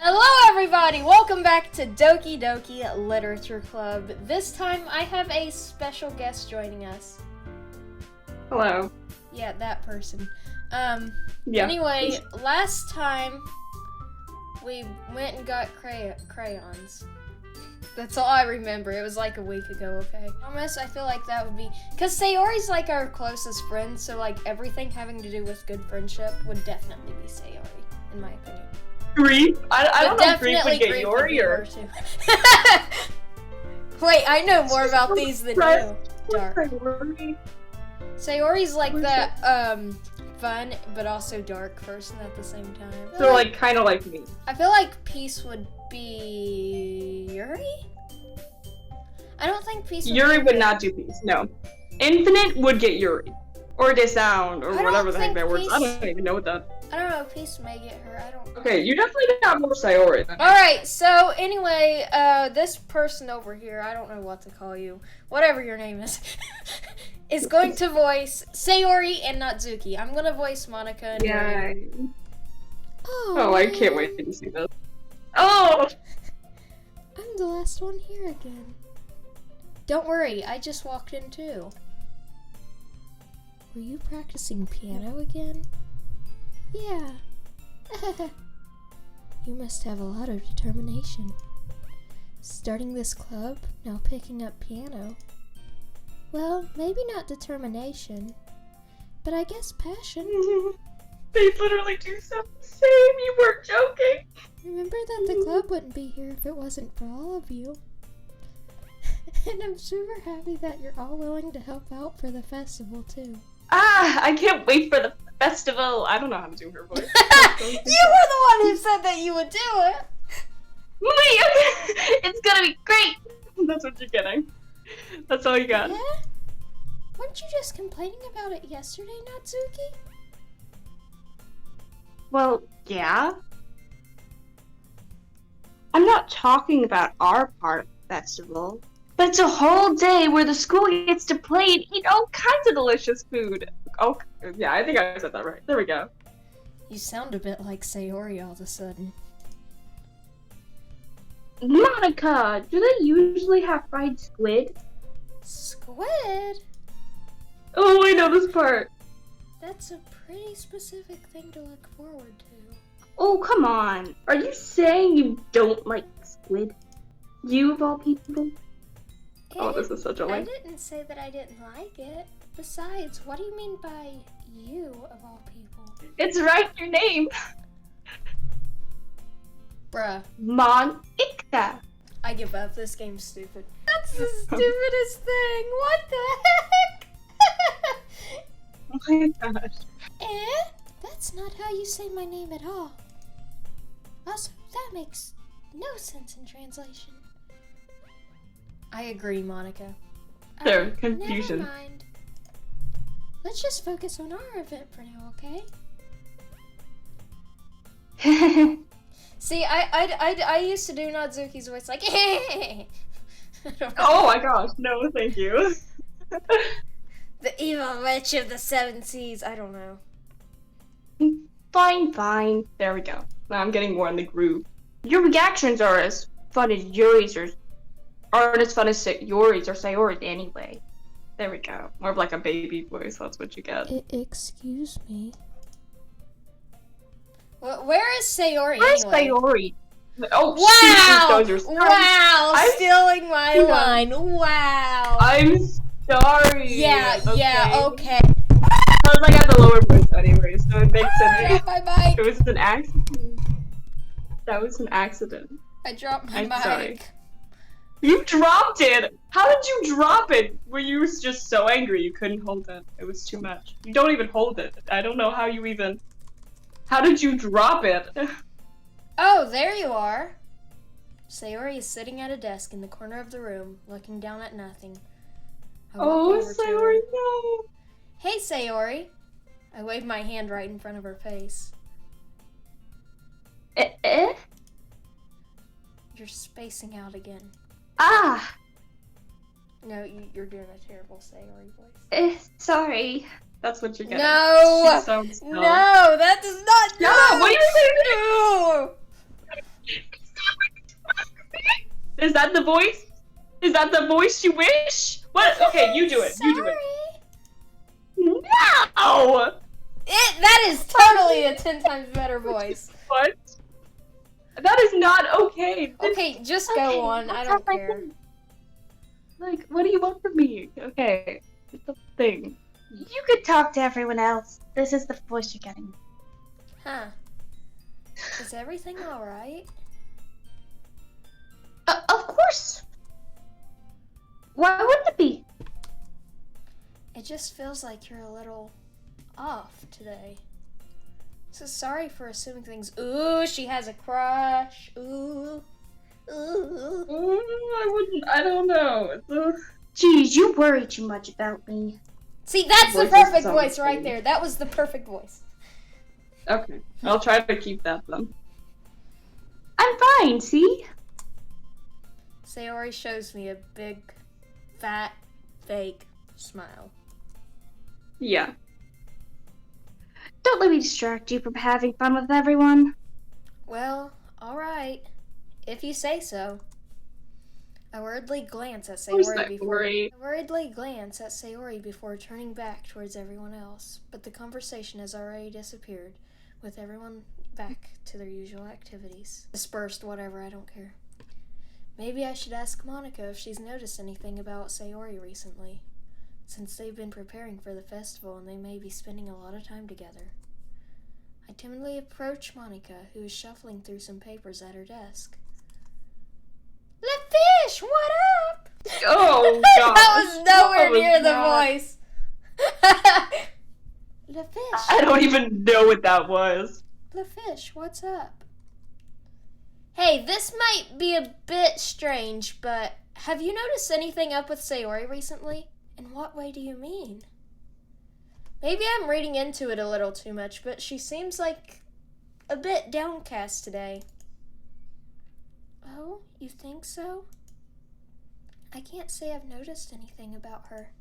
Hello everybody! Welcome back to Doki Doki Literature Club. This time I have a special guest joining us. Hello. Yeah, that person. Yeah. Anyway, last time we went and got crayons. That's all I remember. It was like a week ago, okay? Promise, I feel like that would be... Because Sayori's like our closest friend, so like everything having to do with good friendship would definitely be Sayori, in my opinion. Grief? I don't know if Grief would get Grief Yori or... too. Wait, I know more about these than you. Dark. Sayori's like that, fun, but also dark person at the same time. So like, kind of like me. I feel like Peace would be... Yuri? I don't think Peace would Yuri would not do Peace, no. Infinite would get Yuri. Or Disound, or whatever the heck that works. I don't even know what that... I don't know, Peace may get her, I don't... Okay, you definitely got more Sayori than Alright, so anyway, this person over here, I don't know what to call you, whatever your name is going to voice Sayori and Natsuki. I'm gonna voice Monica and Yuri. Oh, I can't wait to see this. Oh! I'm the last one here again. Don't worry, I just walked in too. Were you practicing piano again? Yeah. You must have a lot of determination. Starting this club, now picking up piano. Well, maybe not determination, but I guess passion. They literally do something the same. You weren't joking. Remember that the club wouldn't be here if it wasn't for all of you. And I'm super happy that you're all willing to help out for the festival too. I can't wait for the festival. I don't know how to do her voice. You were the one who said that you would do it. Wait, it's gonna be great. That's what you're getting. That's all you got. Yeah? Weren't you just complaining about it yesterday, Natsuki? Well, yeah. I'm not talking about our part of the festival. But it's a whole day where the school gets to play and eat all kinds of delicious food. Oh, yeah, I think I said that right. There we go. You sound a bit like Sayori all of a sudden. Monica, do they usually have fried squid? Squid? Oh, I know this part. That's a pretty specific thing to look forward to. Oh, come on. Are you saying you don't like squid? You, of all people? Oh, this is such a I didn't say that I didn't like it. Besides, what do you mean by you, of all people? It's right in your name. Bruh. Monica. I give up. This game's stupid. That's the stupidest thing. What the heck? Oh my gosh. That's not how you say my name at all. Also, that makes no sense in translation. I agree, Monica. There, confusion. Never mind. Let's just focus on our event for now, okay? See, I used to do Natsuki's voice like, Oh my gosh, no, thank you. The evil witch of the seven seas. I don't know. Fine. There we go. Now I'm getting more in the groove. Your reactions are as fun as Yuri's or aren't as fun as Yuri's or Sayori's anyway. There we go. More of like a baby voice, that's what you get. Excuse me. Well, where is Sayori Where's anyway? Sayori? Oh, wow! shoot, Wow! Stealing my line. Wow! I'm sorry. Yeah, okay. Because I got the lower voice anyway, so it makes sense. My mic. It was an accident. That was an accident. I dropped my mic. Sorry. You dropped it! How did you drop it? Were you just so angry you couldn't hold it? It was too much. You don't even hold it. I don't know how you even... How did you drop it? Oh, there you are. Sayori is sitting at a desk in the corner of the room, looking down at nothing. Oh, Sayori, no! Hey, Sayori. I waved my hand right in front of her face. You're spacing out again. Ah! No, you're doing a terrible Sayori voice. Sorry. That's what you're getting. No! She sounds No, that does not. No! What are you saying? No! Is that the voice? Is that the voice you wish? What? Okay, you do it. You do it. No! That is totally a 10 times better voice. What? That is not okay. Okay, just go on. I don't care. Like, what do you want from me? Okay, it's a thing. You could talk to everyone else. This is the voice you're getting. Huh. Is everything alright? Of course. Why wouldn't it be? It just feels like you're a little off today. So sorry for assuming things. Ooh, she has a crush. Ooh. Ooh. I don't know. Jeez, you worry too much about me. See, that's the Voice is perfect so voice right sweet. there. That was the perfect voice. Okay, I'll try to keep that then. I'm fine, see? Sayori shows me a big, fat, fake smile. Yeah. Don't let me distract you from having fun with everyone. Well, alright. If you say so. I worriedly glance at Who's Sayori that before turning back towards everyone else, but the conversation has already disappeared, with everyone back to their usual activities. Dispersed, whatever, I don't care. Maybe I should ask Monica if she's noticed anything about Sayori recently, since they've been preparing for the festival and they may be spending a lot of time together. I timidly approach Monica, who is shuffling through some papers at her desk. The fish, what up? Oh, God. That was nowhere What was near the that? voice. The fish. I don't even know what that was. The fish, what's up? Hey, this might be a bit strange, but have you noticed anything up with Sayori recently? In what way do you mean? Maybe I'm reading into it a little too much, but she seems like a bit downcast today. Oh, you think so? I can't say I've noticed anything about her.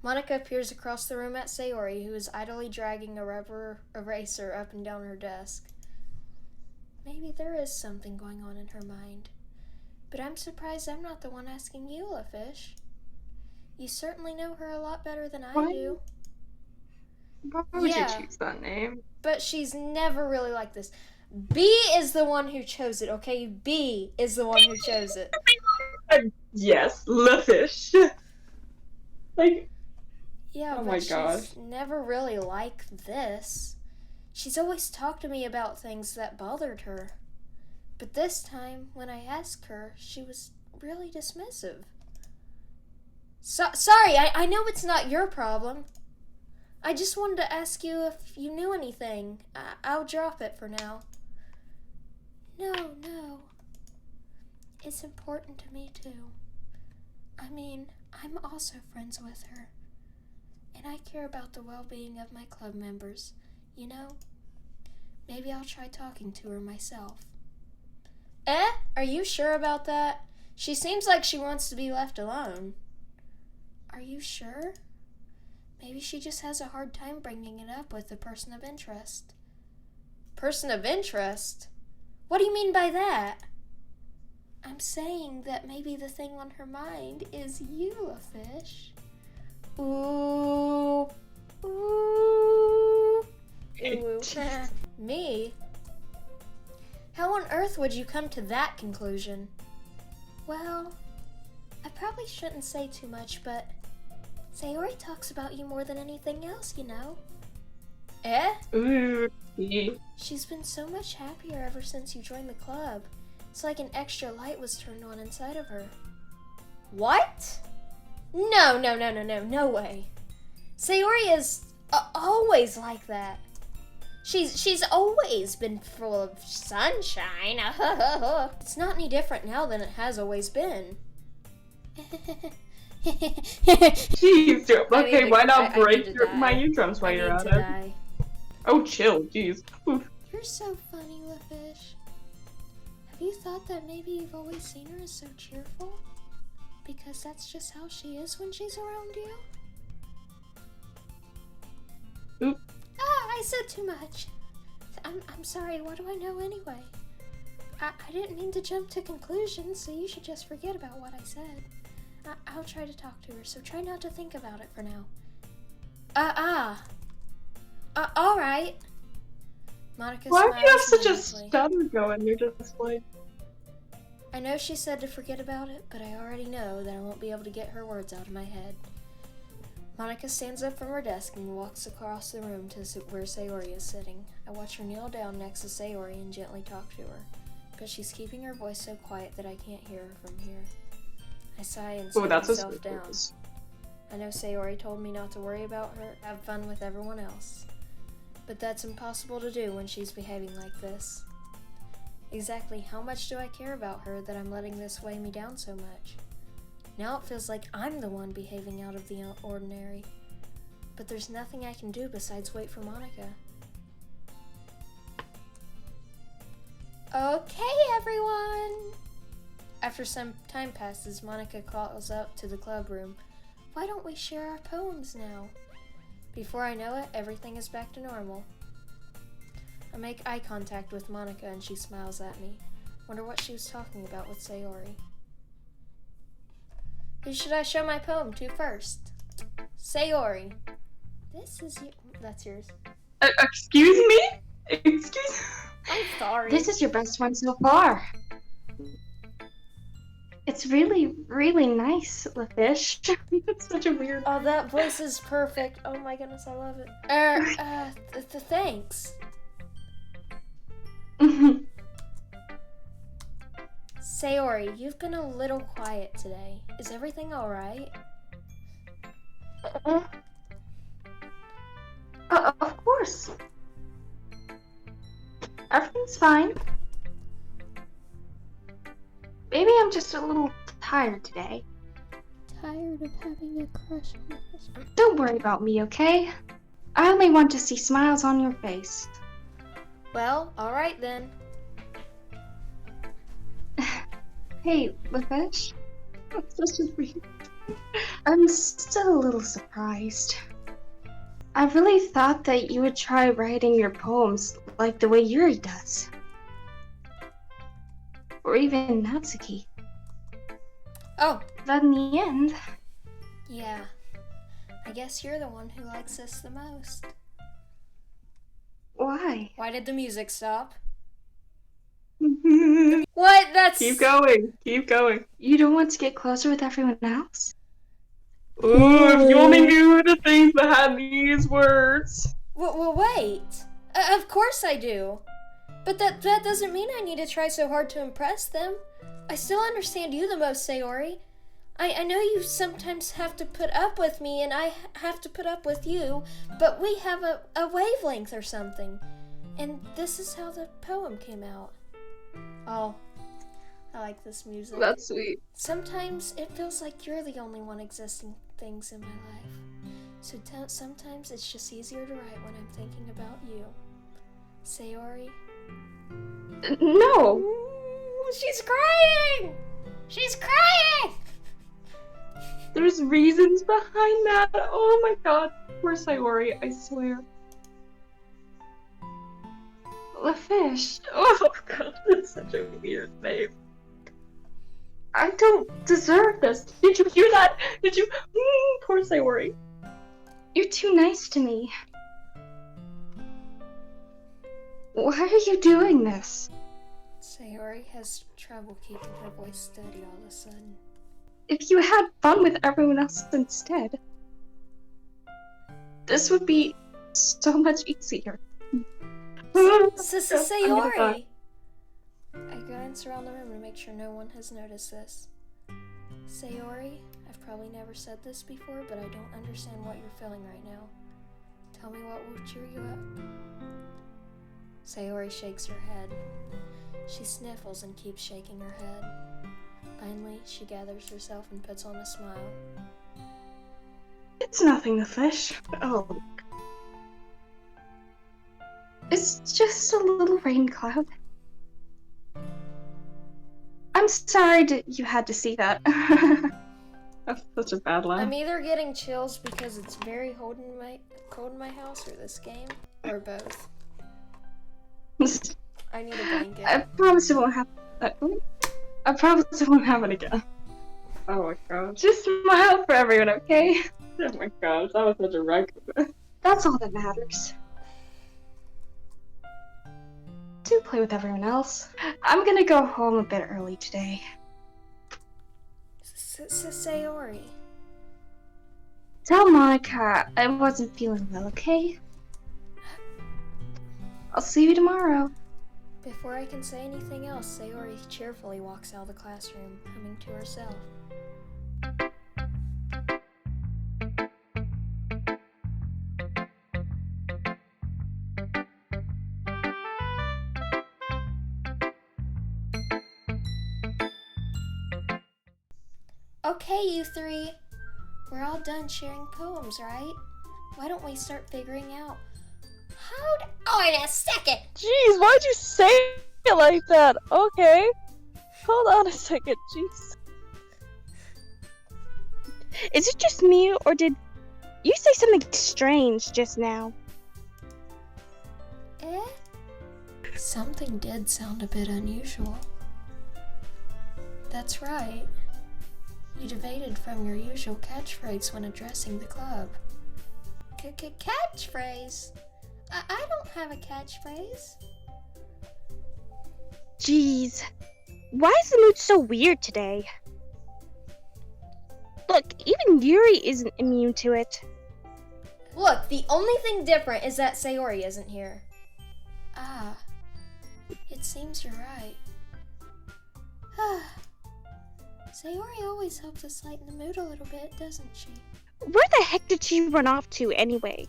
Monica peers across the room at Sayori, who is idly dragging a rubber eraser up and down her desk. Maybe there is something going on in her mind. But I'm surprised I'm not the one asking you, LaFish. You certainly know her a lot better than I do. Why would Yeah. you choose that name? But she's never really like this. B is the one who chose it, okay? B is the one who chose it. Yes, Lefish. Like, Yeah, Oh but my she's gosh. never really like this. She's always talked to me about things that bothered her. But this time, when I asked her, she was really dismissive. Sorry, I know it's not your problem. I just wanted to ask you if you knew anything. I'll drop it for now. No. It's important to me, too. I mean, I'm also friends with her. And I care about the well-being of my club members, you know? Maybe I'll try talking to her myself. Are you sure about that? She seems like she wants to be left alone. Are you sure? Maybe she just has a hard time bringing it up with the person of interest. Person of interest? What do you mean by that? I'm saying that maybe the thing on her mind is you, LaFish. Ooh. Me? How on earth would you come to that conclusion? Well, I probably shouldn't say too much, but Sayori talks about you more than anything else, you know. Ooh. She's been so much happier ever since you joined the club. It's like an extra light was turned on inside of her. What? No way. Sayori is always like that. She's always been full of sunshine. It's not any different now than it has always been. Jeez, okay, why not break my eardrums while I you're need at to it? die. Oh, chill, jeez. Oof. You're so funny, LaFish. Have you thought that maybe you've always seen her as so cheerful? Because that's just how she is when she's around you? Oop. I said too much. I'm sorry, what do I know anyway? I didn't mean to jump to conclusions, so you should just forget about what I said. I'll try to talk to her, so try not to think about it for now. Alright. Monica Why smiles do you have such a meaningfully. stutter going? You're just like... I know she said to forget about it, but I already know that I won't be able to get her words out of my head. Monica stands up from her desk and walks across the room to where Sayori is sitting. I watch her kneel down next to Sayori and gently talk to her, but she's keeping her voice so quiet that I can't hear her from here. I sigh and slow myself down. I know Sayori told me not to worry about her, have fun with everyone else. But that's impossible to do when she's behaving like this. Exactly how much do I care about her that I'm letting this weigh me down so much? Now it feels like I'm the one behaving out of the ordinary. But there's nothing I can do besides wait for Monica. Okay, everyone! After some time passes, Monica calls up to the club room. Why don't we share our poems now? Before I know it, everything is back to normal. I make eye contact with Monica and she smiles at me. Wonder what she was talking about with Sayori. Who should I show my poem to first? Sayori. That's yours. Excuse me? Excuse... I'm sorry. This is your best one so far. It's really, really nice, the fish. It's such a weird... Oh, that voice is perfect. Oh my goodness, I love it. Thanks. Sayori, you've been a little quiet today. Is everything alright? Of course. Everything's fine. Maybe I'm just a little tired today. Tired of having a crush on this. Don't worry about me, okay? I only want to see smiles on your face. Well, alright then. Hey, the fish? That's such a weird... I'm still a little surprised. I really thought that you would try writing your poems like the way Yuri does. Or even Natsuki. Oh, But in the end... yeah. I guess you're the one who likes this the most. Why? Why did the music stop? What? That's... Keep going. Keep going. You don't want to get closer with everyone else? Ooh, if you only knew the things behind these words. Well, wait. Of course I do. But that doesn't mean I need to try so hard to impress them. I still understand you the most, Sayori. I know you sometimes have to put up with me and I have to put up with you, but we have a wavelength or something. And this is how the poem came out. Oh, I like this music. That's sweet. Sometimes it feels like you're the only one existing things in my life. So sometimes it's just easier to write when I'm thinking about you. Sayori? No! Ooh, she's crying! She's crying! There's reasons behind that. Oh my god. Poor Sayori, I swear. The fish. Oh god, that's such a weird name. I don't deserve this. Did you hear that? Did you? Poor Sayori. You're too nice to me. Why are you doing this? Sayori has trouble keeping her voice steady all of a sudden. If you had fun with everyone else instead, this would be so much easier. Sayori! I glance around the room to make sure no one has noticed this. Sayori, I've probably never said this before, but I don't understand what you're feeling right now. Tell me what will cheer you up. Sayori shakes her head. She sniffles and keeps shaking her head. Finally, she gathers herself and puts on a smile. It's nothing, the fish. Oh. It's just a little rain cloud. I'm sorry you had to see that. That's such a bad line. I'm either getting chills because it's very cold in my house or this game, or both. I need a blanket. I promise it won't happen. I promise it won't happen again. Oh my god. Just smile for everyone, okay? Oh my gosh, that was such a wreck. That's all that matters. Do play with everyone else. I'm gonna go home a bit early today. Sayori. Tell Monica I wasn't feeling well, okay? I'll see you tomorrow. Before I can say anything else, Sayori cheerfully walks out of the classroom, humming to herself. Okay, you three. We're all done sharing poems, right? Why don't we start figuring out how to... Oh, in a second! Jeez, why'd you say it like that? Okay. Hold on a second, jeez. Is it just me, or did you say something strange just now? Eh? Something did sound a bit unusual. That's right. You deviated from your usual catchphrase when addressing the club. Catchphrase? I don't have a catchphrase. Jeez. Why is the mood so weird today? Look, even Yuri isn't immune to it. Look, the only thing different is that Sayori isn't here. Ah, it seems you're right. Sayori always helps us lighten the mood a little bit, doesn't she? Where the heck did she run off to anyway?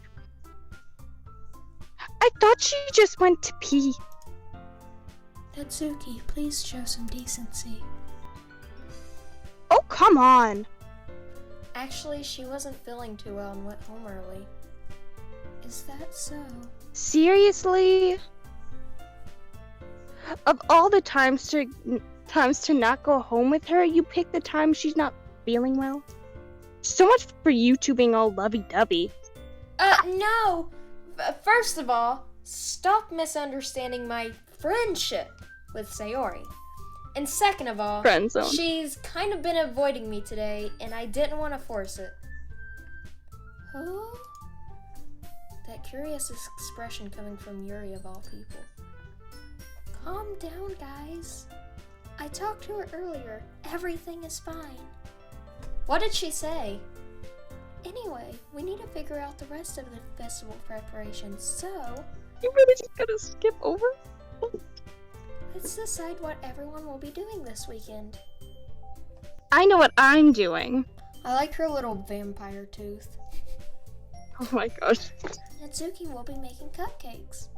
I thought she just went to pee. Natsuki, please show some decency. Oh, come on. Actually, she wasn't feeling too well and went home early. Is that so? Seriously? Of all the times to not go home with her, you pick the time she's not feeling well? So much for you two being all lovey-dovey. No! First of all, stop misunderstanding my friendship with Sayori. And second of all, Friend zone. She's kind of been avoiding me today, and I didn't want to force it. Huh? That curious expression coming from Yuri of all people. Calm down, guys. I talked to her earlier. Everything is fine. What did she say? Anyway, we need to figure out the rest of the festival preparations, so... You really just gotta skip over? Let's decide what everyone will be doing this weekend. I know what I'm doing. I like her little vampire tooth. Oh my gosh. Natsuki will be making cupcakes,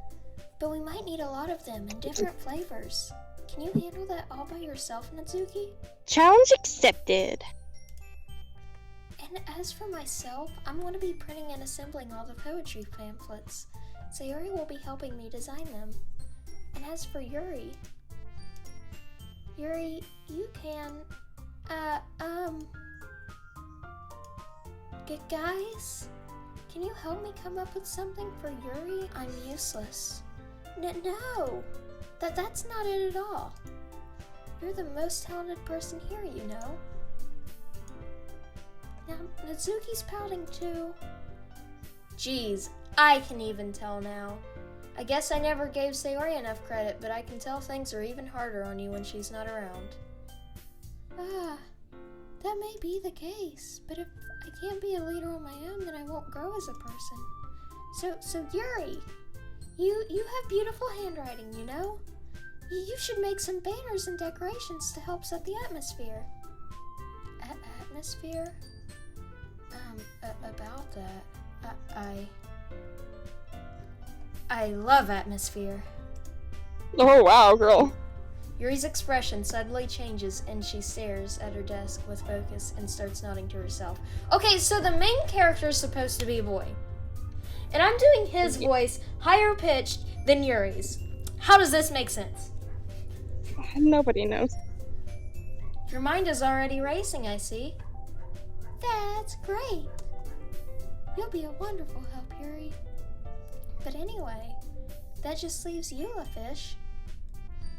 but we might need a lot of them in different flavors. Can you handle that all by yourself, Natsuki? Challenge accepted. And as for myself, I'm going to be printing and assembling all the poetry pamphlets. Sayori will be helping me design them. And as for Yuri, you can, guys, can you help me come up with something for Yuri? I'm useless. No, that's not it at all. You're the most talented person here, you know. Now, Natsuki's pouting too. Jeez, I can even tell now. I guess I never gave Sayori enough credit, but I can tell things are even harder on you when she's not around. That may be the case, but if I can't be a leader on my own, then I won't grow as a person. So Yuri, you have beautiful handwriting, you know? You should make some banners and decorations to help set the atmosphere. Atmosphere? About that, I love atmosphere. Oh wow, girl. Yuri's expression suddenly changes and she stares at her desk with focus and starts nodding to herself. Okay, so the main character is supposed to be a boy. And I'm doing his voice higher pitched than Yuri's. How does this make sense? Nobody knows. Your mind is already racing, I see. That's great. You'll be a wonderful help, Yuri. But anyway, that just leaves you, a fish.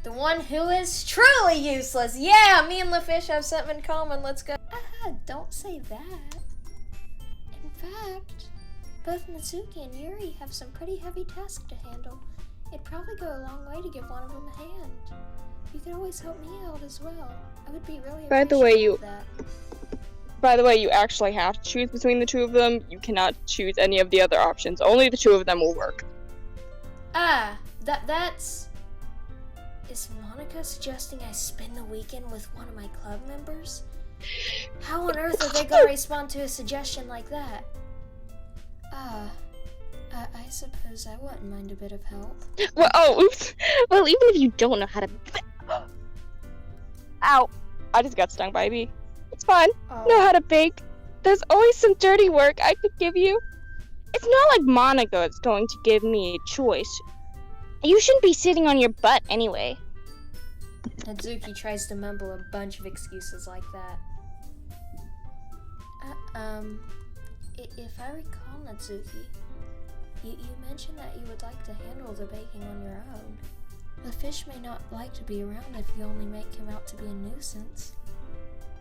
The one who is truly useless. Yeah, me and LaFish have something in common. Let's go. Don't say that. In fact, both Natsuki and Yuri have some pretty heavy tasks to handle. It'd probably go a long way to give one of them a hand. You could always help me out as well. I would be really appreciative of that. By the way, you actually have to choose between the two of them. You cannot choose any of the other options. Only the two of them will work. That's... Is Monica suggesting I spend the weekend with one of my club members? How on earth are they gonna respond to a suggestion like that? I suppose I wouldn't mind a bit of help. Well, oops. Well, even if you don't know how to... Ow. I just got stung by a bee. It's fine. Know how to bake. There's always some dirty work I could give you. It's not like Monica is going to give me a choice. You shouldn't be sitting on your butt anyway. Natsuki tries to mumble a bunch of excuses like that. If I recall, Natsuki, you mentioned that you would like to handle the baking on your own. The fish may not like to be around if you only make him out to be a nuisance.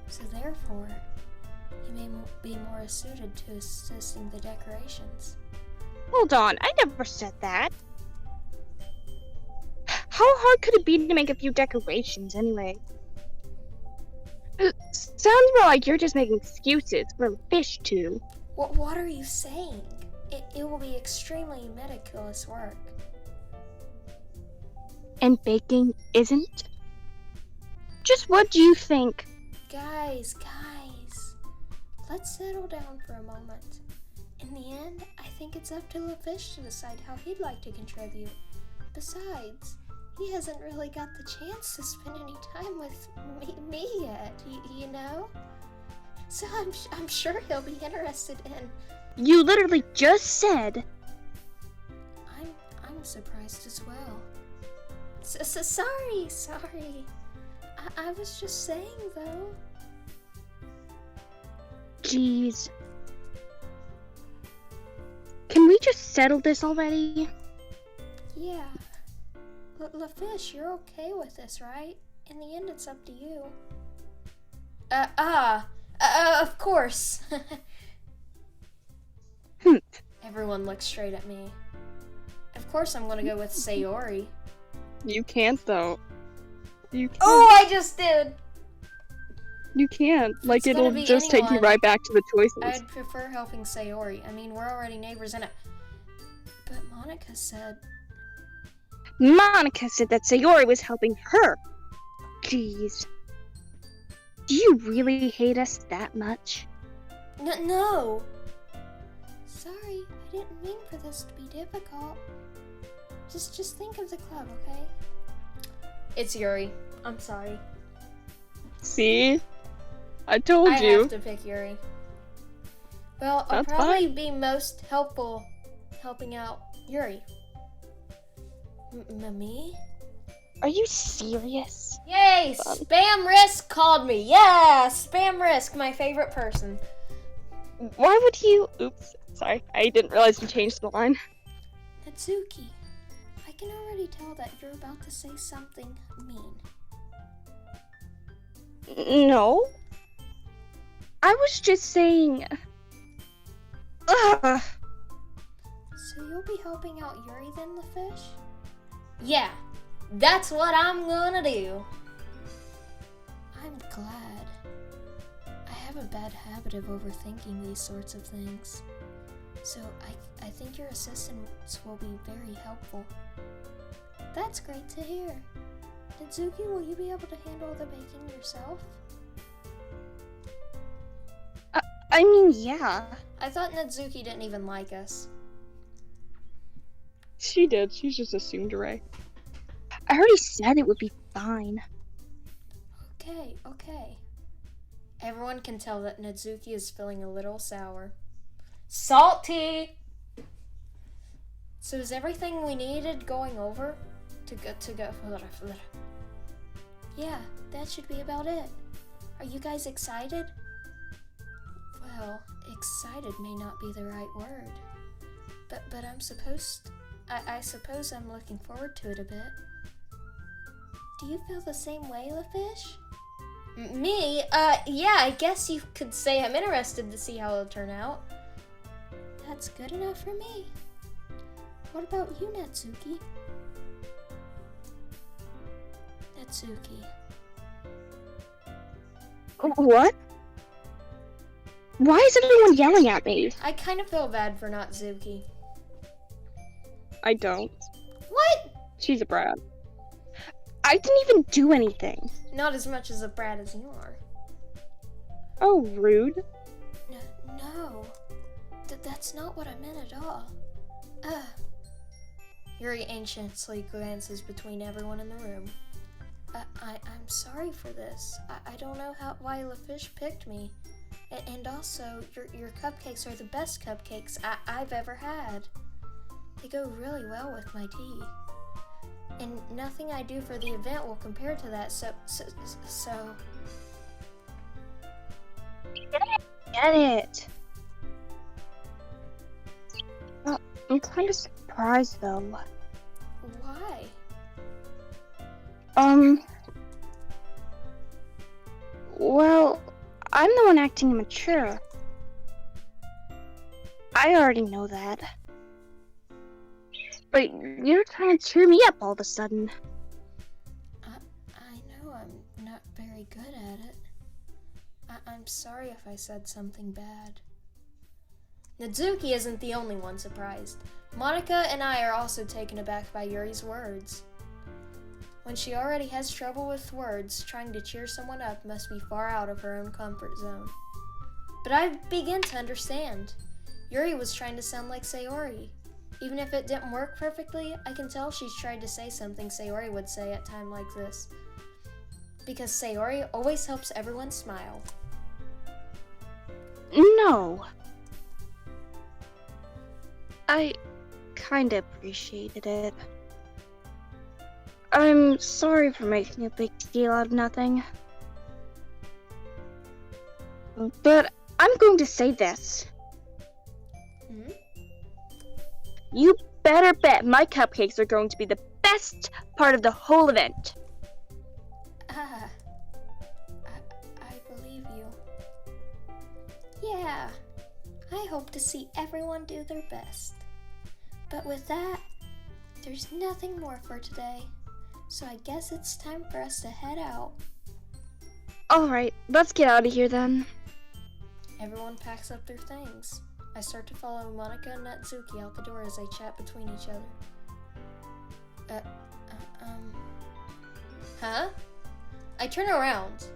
So therefore, he may be more suited to assisting the decorations. Hold on, I never said that. How hard could it be to make a few decorations anyway? Sounds more like you're just making excuses for the fish too. What are you saying? It will be extremely meticulous work. And baking isn't? Just what do you think? Guys, let's settle down for a moment. In the end, I think it's up to LaFish to decide how he'd like to contribute. Besides, he hasn't really got the chance to spend any time with me yet, you know? So I'm sure he'll be interested in... You literally just said... I'm surprised as well. Sorry. I was just saying, though. Jeez. Can we just settle this already? Yeah. LaFish, you're okay with this, right? In the end, it's up to you. Of course. Everyone looks straight at me. Of course I'm gonna go with Sayori. You can't, though. You can't. Oh, I just did! You can't. Like, It's it'll gonna be just take you anyone. right back to the choices. I'd prefer helping Sayori. I mean, we're already neighbors and But Monica said... Monica said that Sayori was helping her. Jeez. Do you really hate us that much? No! Sorry, I didn't mean for this to be difficult. Just think of the club, okay? It's Yuri. I'm sorry. See? I told you. I have to pick Yuri. Well, I'll That's probably fine. be most helpful helping out Yuri. Me? Are you serious? Yay! Spam Risk called me. Yeah! Spam Risk, my favorite person. Why would you... Oops. Sorry. I didn't realize you changed the line. Natsuki, I can already tell that you're about to say something mean. No. I was just saying... Ugh. So you'll be helping out Yuri then, LaFish? Yeah, that's what I'm gonna do. I'm glad. I have a bad habit of overthinking these sorts of things. So I think your assistance will be very helpful. That's great to hear. Natsuki, will you be able to handle the baking yourself? I mean, yeah. I thought Natsuki didn't even like us. She did. She just assumed Ray. I already said it would be fine. Okay. Everyone can tell that Natsuki is feeling a little sour. Salty! So is everything we needed going over? To go. Yeah, that should be about it. Are you guys excited? Well, excited may not be the right word. But I suppose I'm looking forward to it a bit. Do you feel the same way, LaFish? Me? Yeah, I guess you could say I'm interested to see how it'll turn out. That's good enough for me. What about you, Natsuki? Natsuki. What? Why is everyone yelling at me? I kind of feel bad for Natsuki. I don't. What? She's a brat. I didn't even do anything. Not as much as a brat as you are. Oh, rude. No. That's not what I meant at all. Yuri anxiously glances between everyone in the room. I'm sorry for this. I don't know why LaFish picked me. And also, your cupcakes are the best cupcakes I've ever had. They go really well with my tea. And nothing I do for the event will compare to that, so... Get it. Well, I'm kind of surprised, though. Why? Well, I'm the one acting immature. I already know that. But you're trying to cheer me up all of a sudden. I know I'm not very good at it. I'm sorry if I said something bad. Natsuki isn't the only one surprised. Monica and I are also taken aback by Yuri's words. When she already has trouble with words, trying to cheer someone up must be far out of her own comfort zone. But I begin to understand. Yuri was trying to sound like Sayori. Even if it didn't work perfectly, I can tell she's tried to say something Sayori would say at a time like this. Because Sayori always helps everyone smile. No. I kinda appreciated it. I'm sorry for making a big deal out of nothing. But I'm going to say this. You better bet my cupcakes are going to be the best part of the whole event. I believe you. Yeah, I hope to see everyone do their best. But with that, there's nothing more for today. So I guess it's time for us to head out. Alright, let's get out of here then. Everyone packs up their things. I start to follow Monica and Natsuki out the door as they chat between each other. Huh? I turn around.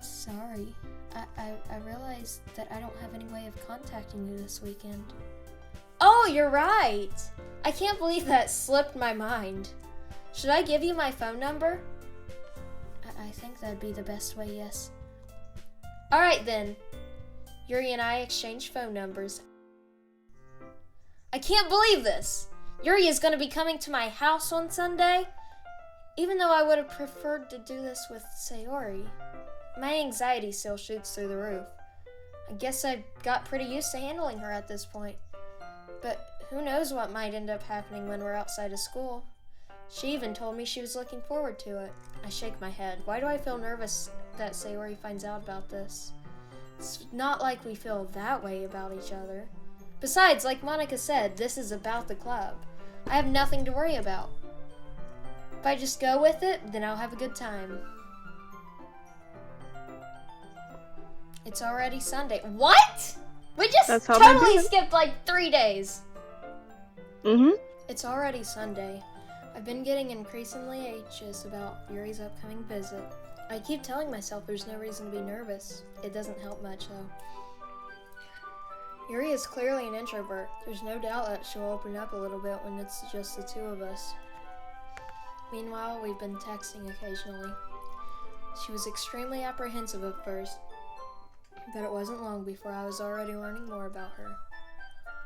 Sorry. I realized that I don't have any way of contacting you this weekend. Oh, you're right! I can't believe that slipped my mind. Should I give you my phone number? I think that'd be the best way, yes. Alright then. Yuri and I exchange phone numbers. I can't believe this! Yuri is going to be coming to my house on Sunday? Even though I would have preferred to do this with Sayori. My anxiety still shoots through the roof. I guess I got pretty used to handling her at this point. But who knows what might end up happening when we're outside of school. She even told me she was looking forward to it. I shake my head. Why do I feel nervous that Sayori finds out about this? It's not like we feel that way about each other. Besides, like Monica said, this is about the club. I have nothing to worry about. If I just go with it, then I'll have a good time. It's already Sunday. What? We just totally skipped like 3 days. It's already Sunday. I've been getting increasingly anxious about Yuri's upcoming visit. I keep telling myself there's no reason to be nervous. It doesn't help much though. Yuri is clearly an introvert. There's no doubt that she'll open up a little bit when it's just the two of us. Meanwhile, we've been texting occasionally. She was extremely apprehensive at first, but it wasn't long before I was already learning more about her.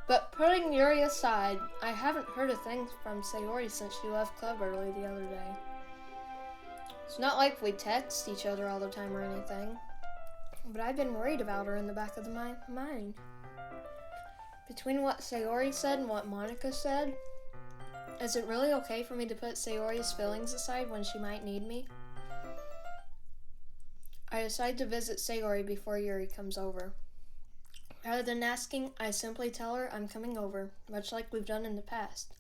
But putting Yuri aside, I haven't heard a thing from Sayori since she left club early the other day. It's not like we text each other all the time or anything, but I've been worried about her in the back of my mind. Between what Sayori said and what Monica said, Is it really okay for me to put Sayori's feelings aside when she might need me? I decide to visit Sayori before Yuri comes over. Rather than asking, I simply tell her I'm coming over, much like we've done in the past.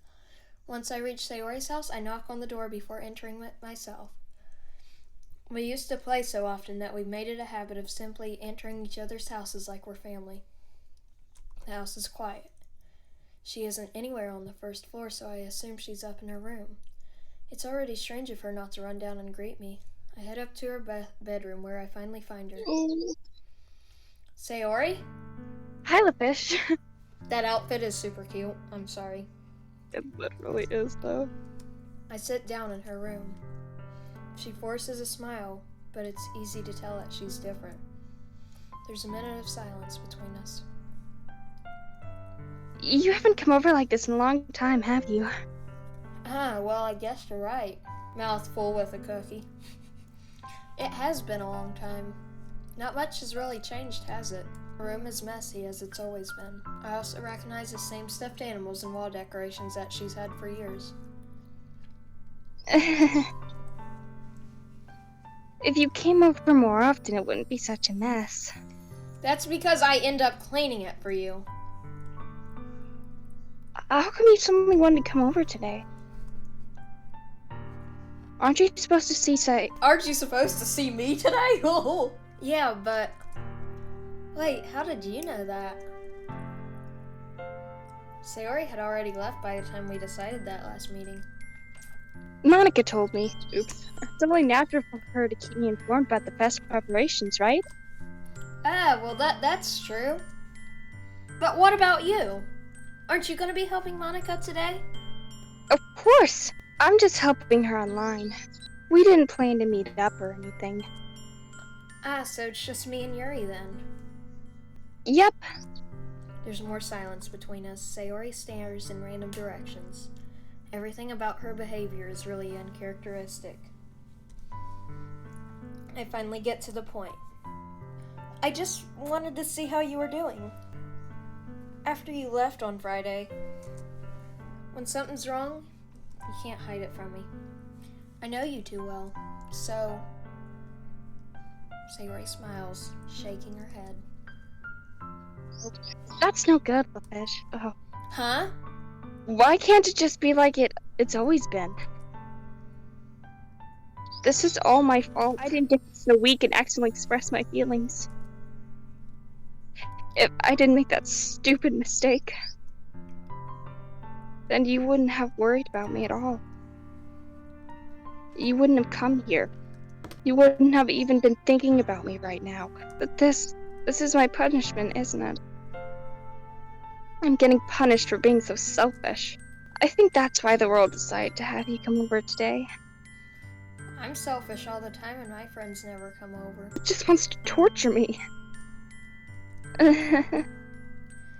Once I reach Sayori's house, I knock on the door before entering it myself. We used to play so often that we've made it a habit of simply entering each other's houses like we're family. The house is quiet. She isn't anywhere on the first floor, so I assume she's up in her room. It's already strange of her not to run down and greet me. I head up to her bedroom where I finally find her. Sayori? Hi, Lafish. That outfit is super cute. I'm sorry. It literally is, though. I sit down in her room. She forces a smile, but it's easy to tell that she's different. There's a minute of silence between us. You haven't come over like this in a long time, have you? Well, I guess you're right. Mouth full with a cookie. It has been a long time. Not much has really changed, has it? The room is messy as it's always been. I also recognize the same stuffed animals and wall decorations that she's had for years. If you came over more often, it wouldn't be such a mess. That's because I end up cleaning it for you. How come you suddenly wanted to come over today? Aren't you supposed to see Aren't you supposed to see me today? Yeah, but... Wait, how did you know that? Sayori had already left by the time we decided that last meeting. Monica told me. Oops. It's only natural for her to keep me informed about the fest preparations, right? Well that's true. But what about you? Aren't you gonna be helping Monica today? Of course! I'm just helping her online. We didn't plan to meet up or anything. So it's just me and Yuri then. Yep. There's more silence between us. Sayori stares in random directions. Everything about her behavior is really uncharacteristic. I finally get to the point. I just wanted to see how you were doing. After you left on Friday. When something's wrong, you can't hide it from me. I know you too well, so... Sayori smiles, shaking her head. That's no good, Lafish. Oh. Huh? Why can't it just be like it's always been? This is all my fault. I didn't get so weak and accidentally express my feelings. If I didn't make that stupid mistake, then you wouldn't have worried about me at all. You wouldn't have come here. You wouldn't have even been thinking about me right now. But this is my punishment, isn't it? I'm getting punished for being so selfish. I think that's why the world decided to have you come over today. I'm selfish all the time and my friends never come over. It just wants to torture me.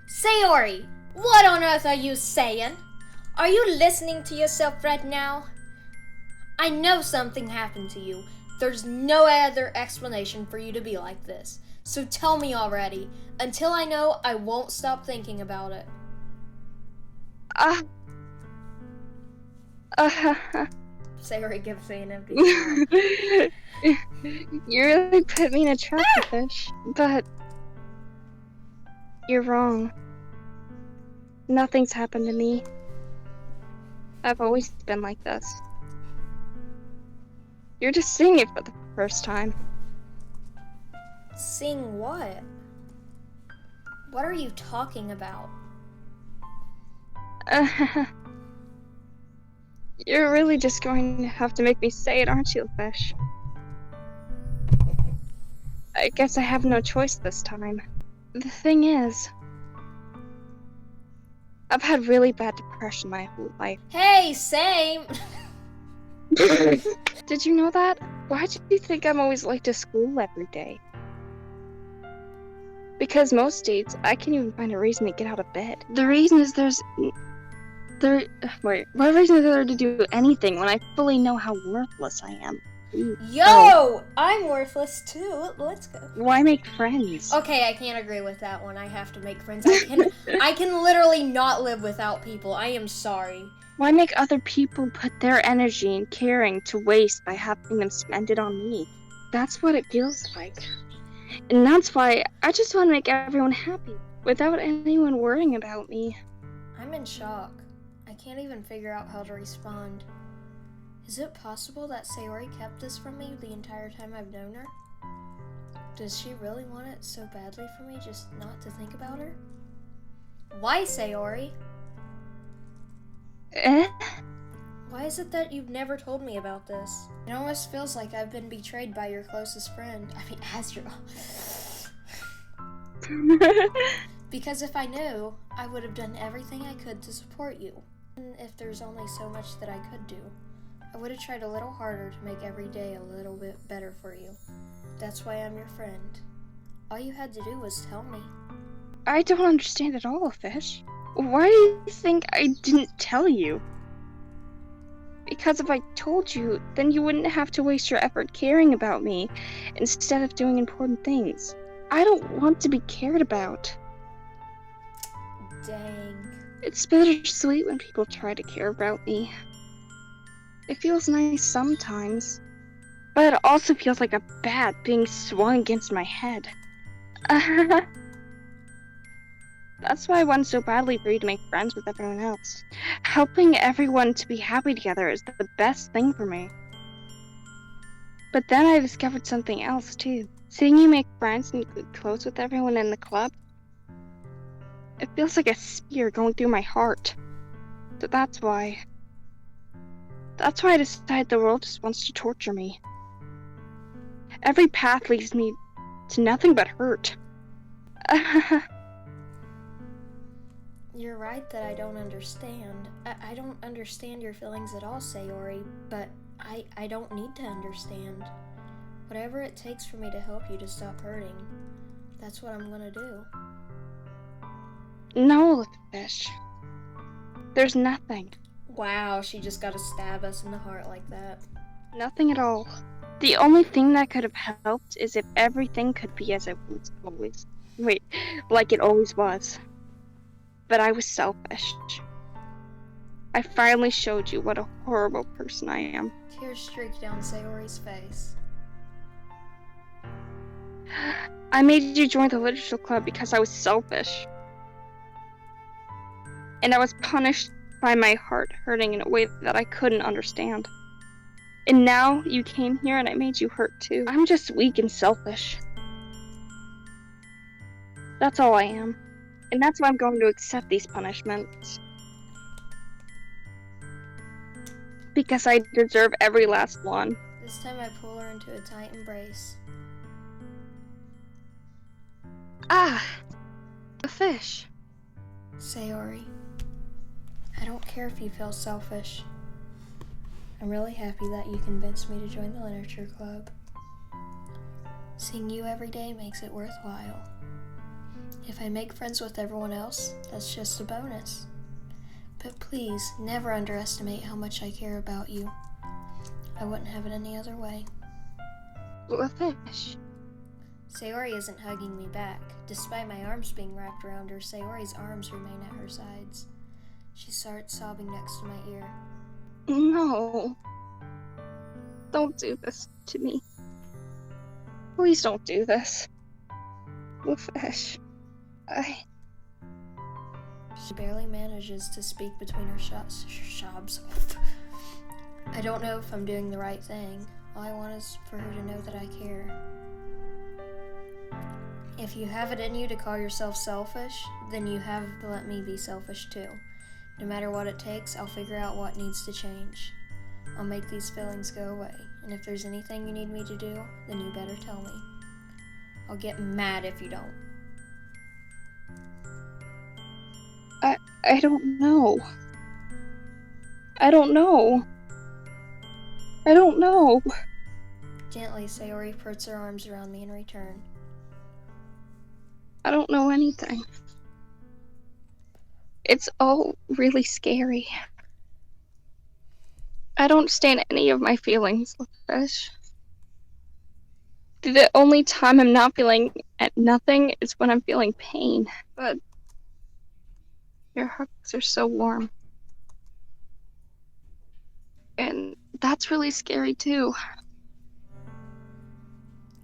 Sayori, what on earth are you saying? Are you listening to yourself right now? I know something happened to you. There's no other explanation for you to be like this. So tell me already. Until I know, I won't stop thinking about it. Sayori gives me an empty smile. You really put me in a trap, Fish. But you're wrong. Nothing's happened to me. I've always been like this. You're just seeing it for the first time. Seeing what? What are you talking about? You're really just going to have to make me say it, aren't you, Fish? I guess I have no choice this time. The thing is, I've had really bad depression my whole life. Hey, same! Did you know that? Why do you think I'm always late to school every day? Because most days, I can't even find a reason to get out of bed. The reason is wait, what reason is there to do anything when I fully know how worthless I am? Yo! I'm worthless too. Let's go. Why make friends? Okay, I can't agree with that one. I have to make friends. I can literally not live without people. I am sorry. Why make other people put their energy and caring to waste by having them spend it on me? That's what it feels like. And that's why I just want to make everyone happy, without anyone worrying about me. I'm in shock. I can't even figure out how to respond. Is it possible that Sayori kept this from me the entire time I've known her? Does she really want it so badly for me just not to think about her? Why, Sayori? Why is it that you've never told me about this? It almost feels like I've been betrayed by your closest friend. I mean, as your... Because if I knew, I would have done everything I could to support you. And if there's only so much that I could do, I would have tried a little harder to make every day a little bit better for you. That's why I'm your friend. All you had to do was tell me. I don't understand at all, Fish. Why do you think I didn't tell you? Because if I told you, then you wouldn't have to waste your effort caring about me instead of doing important things. I don't want to be cared about. Dang. It's bittersweet when people try to care about me. It feels nice sometimes, but it also feels like a bat being swung against my head. That's why I want so badly for you to make friends with everyone else. Helping everyone to be happy together is the best thing for me. But then I discovered something else too. Seeing you make friends and get close with everyone in the club, it feels like a spear going through my heart. So that's why I decided the world just wants to torture me. Every path leads me to nothing but hurt. You're right that I don't understand. I don't understand your feelings at all, Sayori, but I don't need to understand. Whatever it takes for me to help you to stop hurting, that's what I'm gonna do. No, Fish. There's nothing. Wow, she just gotta stab us in the heart like that. Nothing at all. The only thing that could have helped is if everything could be as it was always. Wait, like it always was. But I was selfish. I finally showed you what a horrible person I am. Tears streaked down Sayori's face. I made you join the literature club because I was selfish. And I was punished by my heart hurting in a way that I couldn't understand. And now you came here and I made you hurt too. I'm just weak and selfish. That's all I am. And that's why I'm going to accept these punishments. Because I deserve every last one. This time I pull her into a tight embrace. Ah! A fish. Sayori, I don't care if you feel selfish. I'm really happy that you convinced me to join the literature club. Seeing you every day makes it worthwhile. If I make friends with everyone else, that's just a bonus. But please, never underestimate how much I care about you. I wouldn't have it any other way. A fish. Sayori isn't hugging me back. Despite my arms being wrapped around her, Sayori's arms remain at her sides. She starts sobbing next to my ear. No. Don't do this to me. Please don't do this. A fish. She barely manages to speak between her sobs. I don't know if I'm doing the right thing. All I want is for her to know that I care. If you have it in you to call yourself selfish, then you have to let me be selfish too. No matter what it takes, I'll figure out what needs to change. I'll make these feelings go away. And if there's anything you need me to do, then you better tell me. I'll get mad if you don't. I don't know. I don't know. I don't know. Gently, Sayori puts her arms around me in return. I don't know anything. It's all really scary. I don't understand any of my feelings, Fish. The only time I'm not feeling at nothing is when I'm feeling pain. But your hugs are so warm. That's really scary too.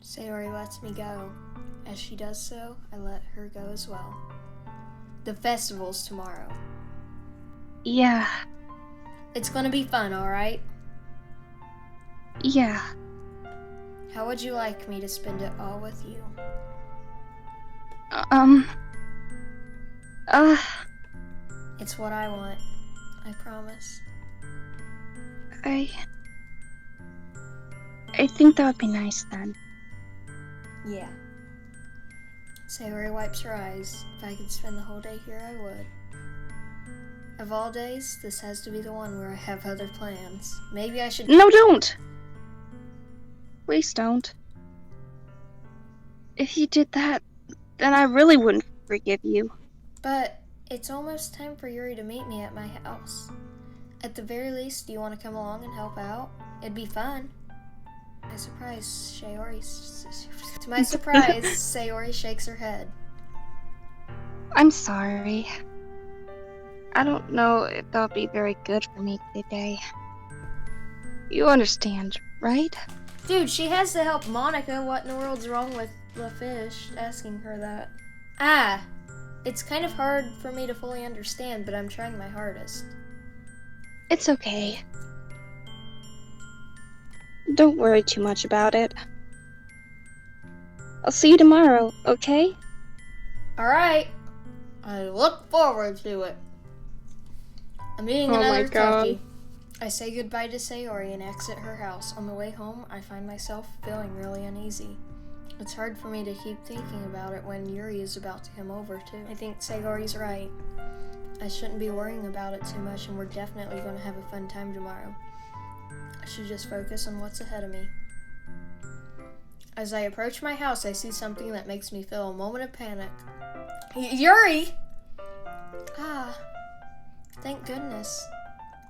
Sayori lets me go. As she does so, I let her go as well. The festival's tomorrow. Yeah, It's gonna be fun, alright? yeah. How would you like me to spend it all with you? Uh, It's what I want. I promise. I think that would be nice then. Yeah. Sayori wipes her eyes. If I could spend the whole day here, I would. Of all days, this has to be the one where I have other plans. Maybe I should. No, don't! Please don't. If you did that, then I really wouldn't forgive you. But it's almost time for Yuri to meet me at my house. At the very least, do you want to come along and help out? It'd be fun. To my surprise, Sayori shakes her head. I'm sorry. I don't know if that would be very good for me today. You understand, right? Dude, she has to help Monica. What in the world's wrong with the fish? Asking her that. It's kind of hard for me to fully understand, but I'm trying my hardest. It's okay. Don't worry too much about it. I'll see you tomorrow, okay? Alright. I look forward to it. I'm eating another Chuckie. I say goodbye to Sayori and exit her house. On the way home, I find myself feeling really uneasy. It's hard for me to keep thinking about it when Yuri is about to come over, too. I think Sayori's right. I shouldn't be worrying about it too much, and we're definitely going to have a fun time tomorrow. I should just focus on what's ahead of me. As I approach my house, I see something that makes me feel a moment of panic. Yuri! Thank goodness.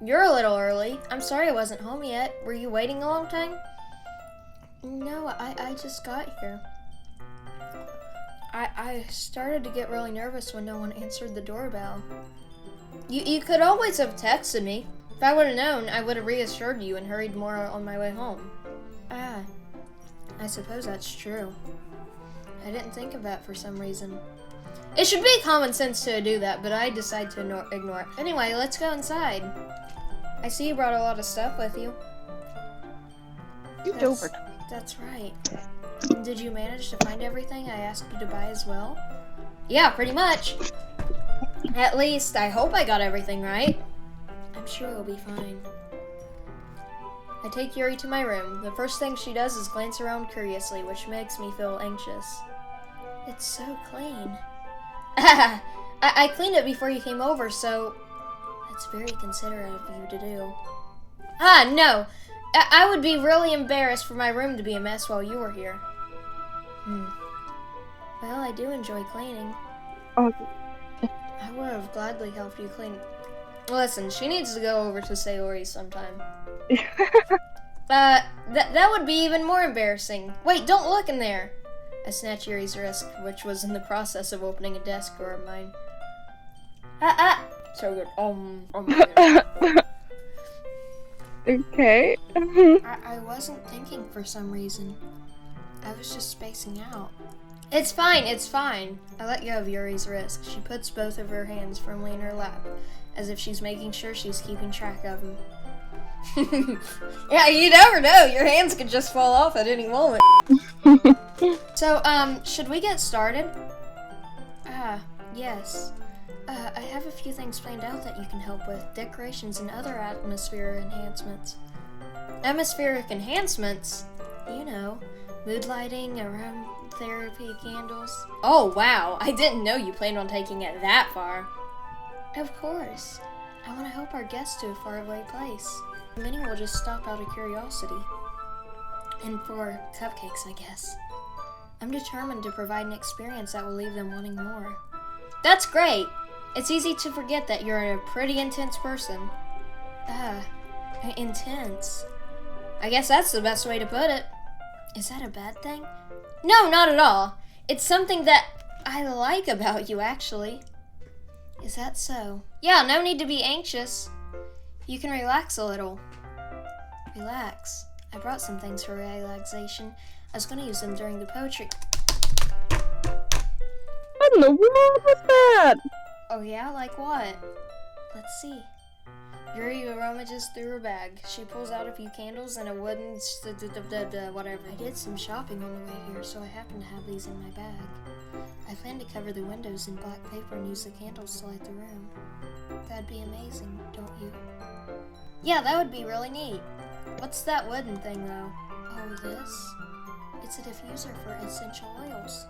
You're a little early. I'm sorry I wasn't home yet. Were you waiting a long time? No, I just got here. I started to get really nervous when no one answered the doorbell. You could always have texted me. If I would have known, I would have reassured you and hurried more on my way home. I suppose that's true. I didn't think of that for some reason. It should be common sense to do that, but I decide to ignore it. Anyway, let's go inside. I see you brought a lot of stuff with you. That's right. Did you manage to find everything I asked you to buy as well? Yeah, pretty much. At least, I hope I got everything right. I'm sure it'll be fine. I take Yuri to my room. The first thing she does is glance around curiously, which makes me feel anxious. It's so clean. I cleaned it before you came over, so that's very considerate of you to do. No! I would be really embarrassed for my room to be a mess while you were here. Well, I do enjoy cleaning. Oh. I would have gladly helped you clean. Listen, she needs to go over to Sayori sometime. That would be even more embarrassing. Wait, don't look in there! I snatch Yuri's wrist, which was in the process of opening a desk drawer of mine. So good. Okay. I wasn't thinking for some reason. I was just spacing out. It's fine, it's fine. I let go of Yuri's wrist. She puts both of her hands firmly in her lap, as if she's making sure she's keeping track of them. Yeah, you never know. Your hands could just fall off at any moment. So, should we get started? Yes. I have a few things planned out that you can help with. Decorations and other atmospheric enhancements. Atmospheric enhancements? You know, mood lighting, aromatherapy candles. Oh, wow. I didn't know you planned on taking it that far. Of course. I want to help our guests to a faraway place. Many will just stop out of curiosity. And for cupcakes, I guess. I'm determined to provide an experience that will leave them wanting more. That's great! It's easy to forget that you're a pretty intense person. Intense. I guess that's the best way to put it. Is that a bad thing? No, not at all. It's something that I like about you, actually. Is that so? Yeah, no need to be anxious. You can relax a little. Relax. I brought some things for relaxation. I was gonna use them during the poetry. What in the world was that? Oh yeah, like what? Let's see. Yuri rummages through her bag. She pulls out a few candles and a wooden whatever. I did some shopping on the way here, so I happen to have these in my bag. I plan to cover the windows in black paper and use the candles to light the room. That'd be amazing, don't you? Yeah, that would be really neat. What's that wooden thing, though? Oh, this? It's a diffuser for essential oils.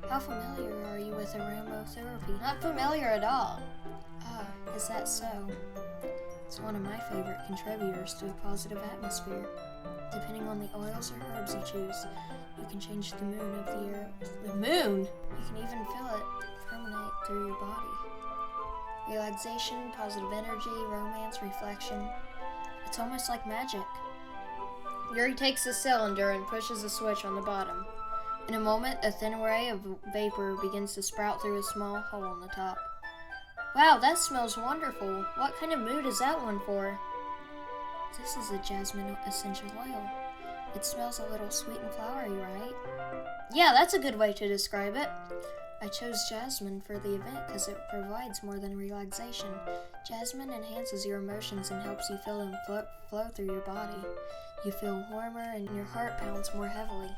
How familiar are you with aromatherapy? Not familiar at all. Ah, is that so? It's one of my favorite contributors to a positive atmosphere. Depending on the oils or herbs you choose, you can change the mood of the air. The moon? You can even feel it permeate through your body. Relaxation, positive energy, romance, reflection. It's almost like magic. Yuri takes the cylinder and pushes a switch on the bottom. In a moment, a thin ray of vapor begins to sprout through a small hole on the top. Wow, that smells wonderful. What kind of mood is that one for? This is a jasmine essential oil. It smells a little sweet and flowery, right? Yeah, that's a good way to describe it. I chose jasmine for the event because it provides more than relaxation. Jasmine enhances your emotions and helps you feel them flow through your body. You feel warmer and your heart pounds more heavily.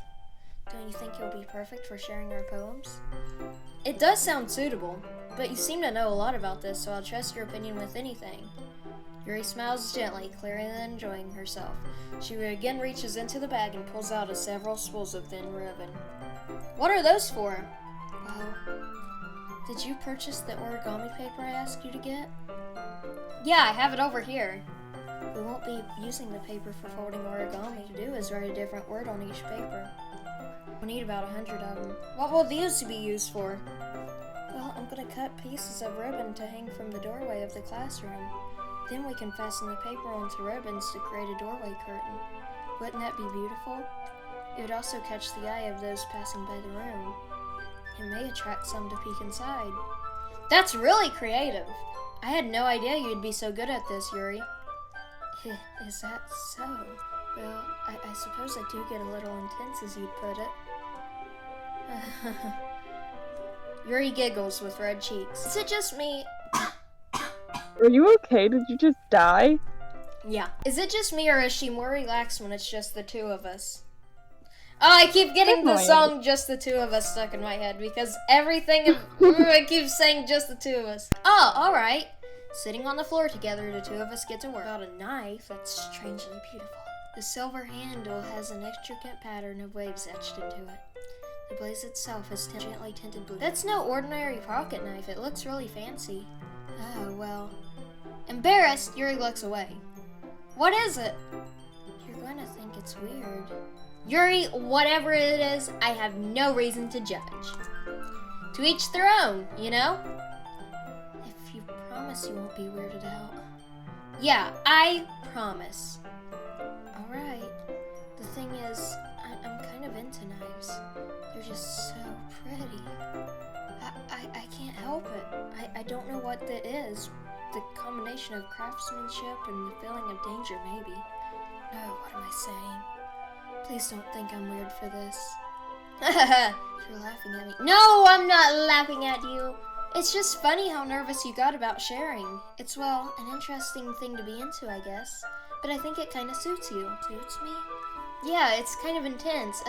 Don't you think you'll be perfect for sharing our poems? It does sound suitable, but you seem to know a lot about this, so I'll trust your opinion with anything. Yuri smiles gently, clearly enjoying herself. She again reaches into the bag and pulls out several spools of thin ribbon. What are those for? Well, did you purchase the origami paper I asked you to get? Yeah, I have it over here. We won't be using the paper for folding origami. What to do is write a different word on each paper. We'll need about 100 of them. What will these be used for? Well, I'm gonna cut pieces of ribbon to hang from the doorway of the classroom. Then we can fasten the paper onto ribbons to create a doorway curtain. Wouldn't that be beautiful? It would also catch the eye of those passing by the room. It may attract some to peek inside. That's really creative! I had no idea you'd be so good at this, Yuri. Is that so? Well, I suppose I do get a little intense, as you'd put it. Yuri giggles with red cheeks. Is it just me? Are you okay? Did you just die? Yeah. Is it just me, or is she more relaxed when it's just the two of us? Oh, I keep getting the song Just the Two of Us stuck in my head because everything I keep saying just the two of us. Oh, alright. Sitting on the floor together, the two of us get to work. Got a knife that's strangely beautiful. The silver handle has an intricate pattern of waves etched into it. The blaze itself is gently tinted blue. That's no ordinary pocket knife. It looks really fancy. Oh, well. Embarrassed, Yuri looks away. What is it? You're going to think it's weird. Yuri, whatever it is, I have no reason to judge. To each their own, you know? If you promise you won't be weirded out. Yeah, I promise. Alright. The thing is, I'm kind of into knives. They're just so pretty. I can't help it. I don't know what that is. The combination of craftsmanship and the feeling of danger, maybe. Oh, what am I saying? Please don't think I'm weird for this. You're laughing at me. No, I'm not laughing at you. It's just funny how nervous you got about sharing. It's, well, an interesting thing to be into, I guess. But I think it kind of suits you. Suits me? Yeah, it's kind of intense.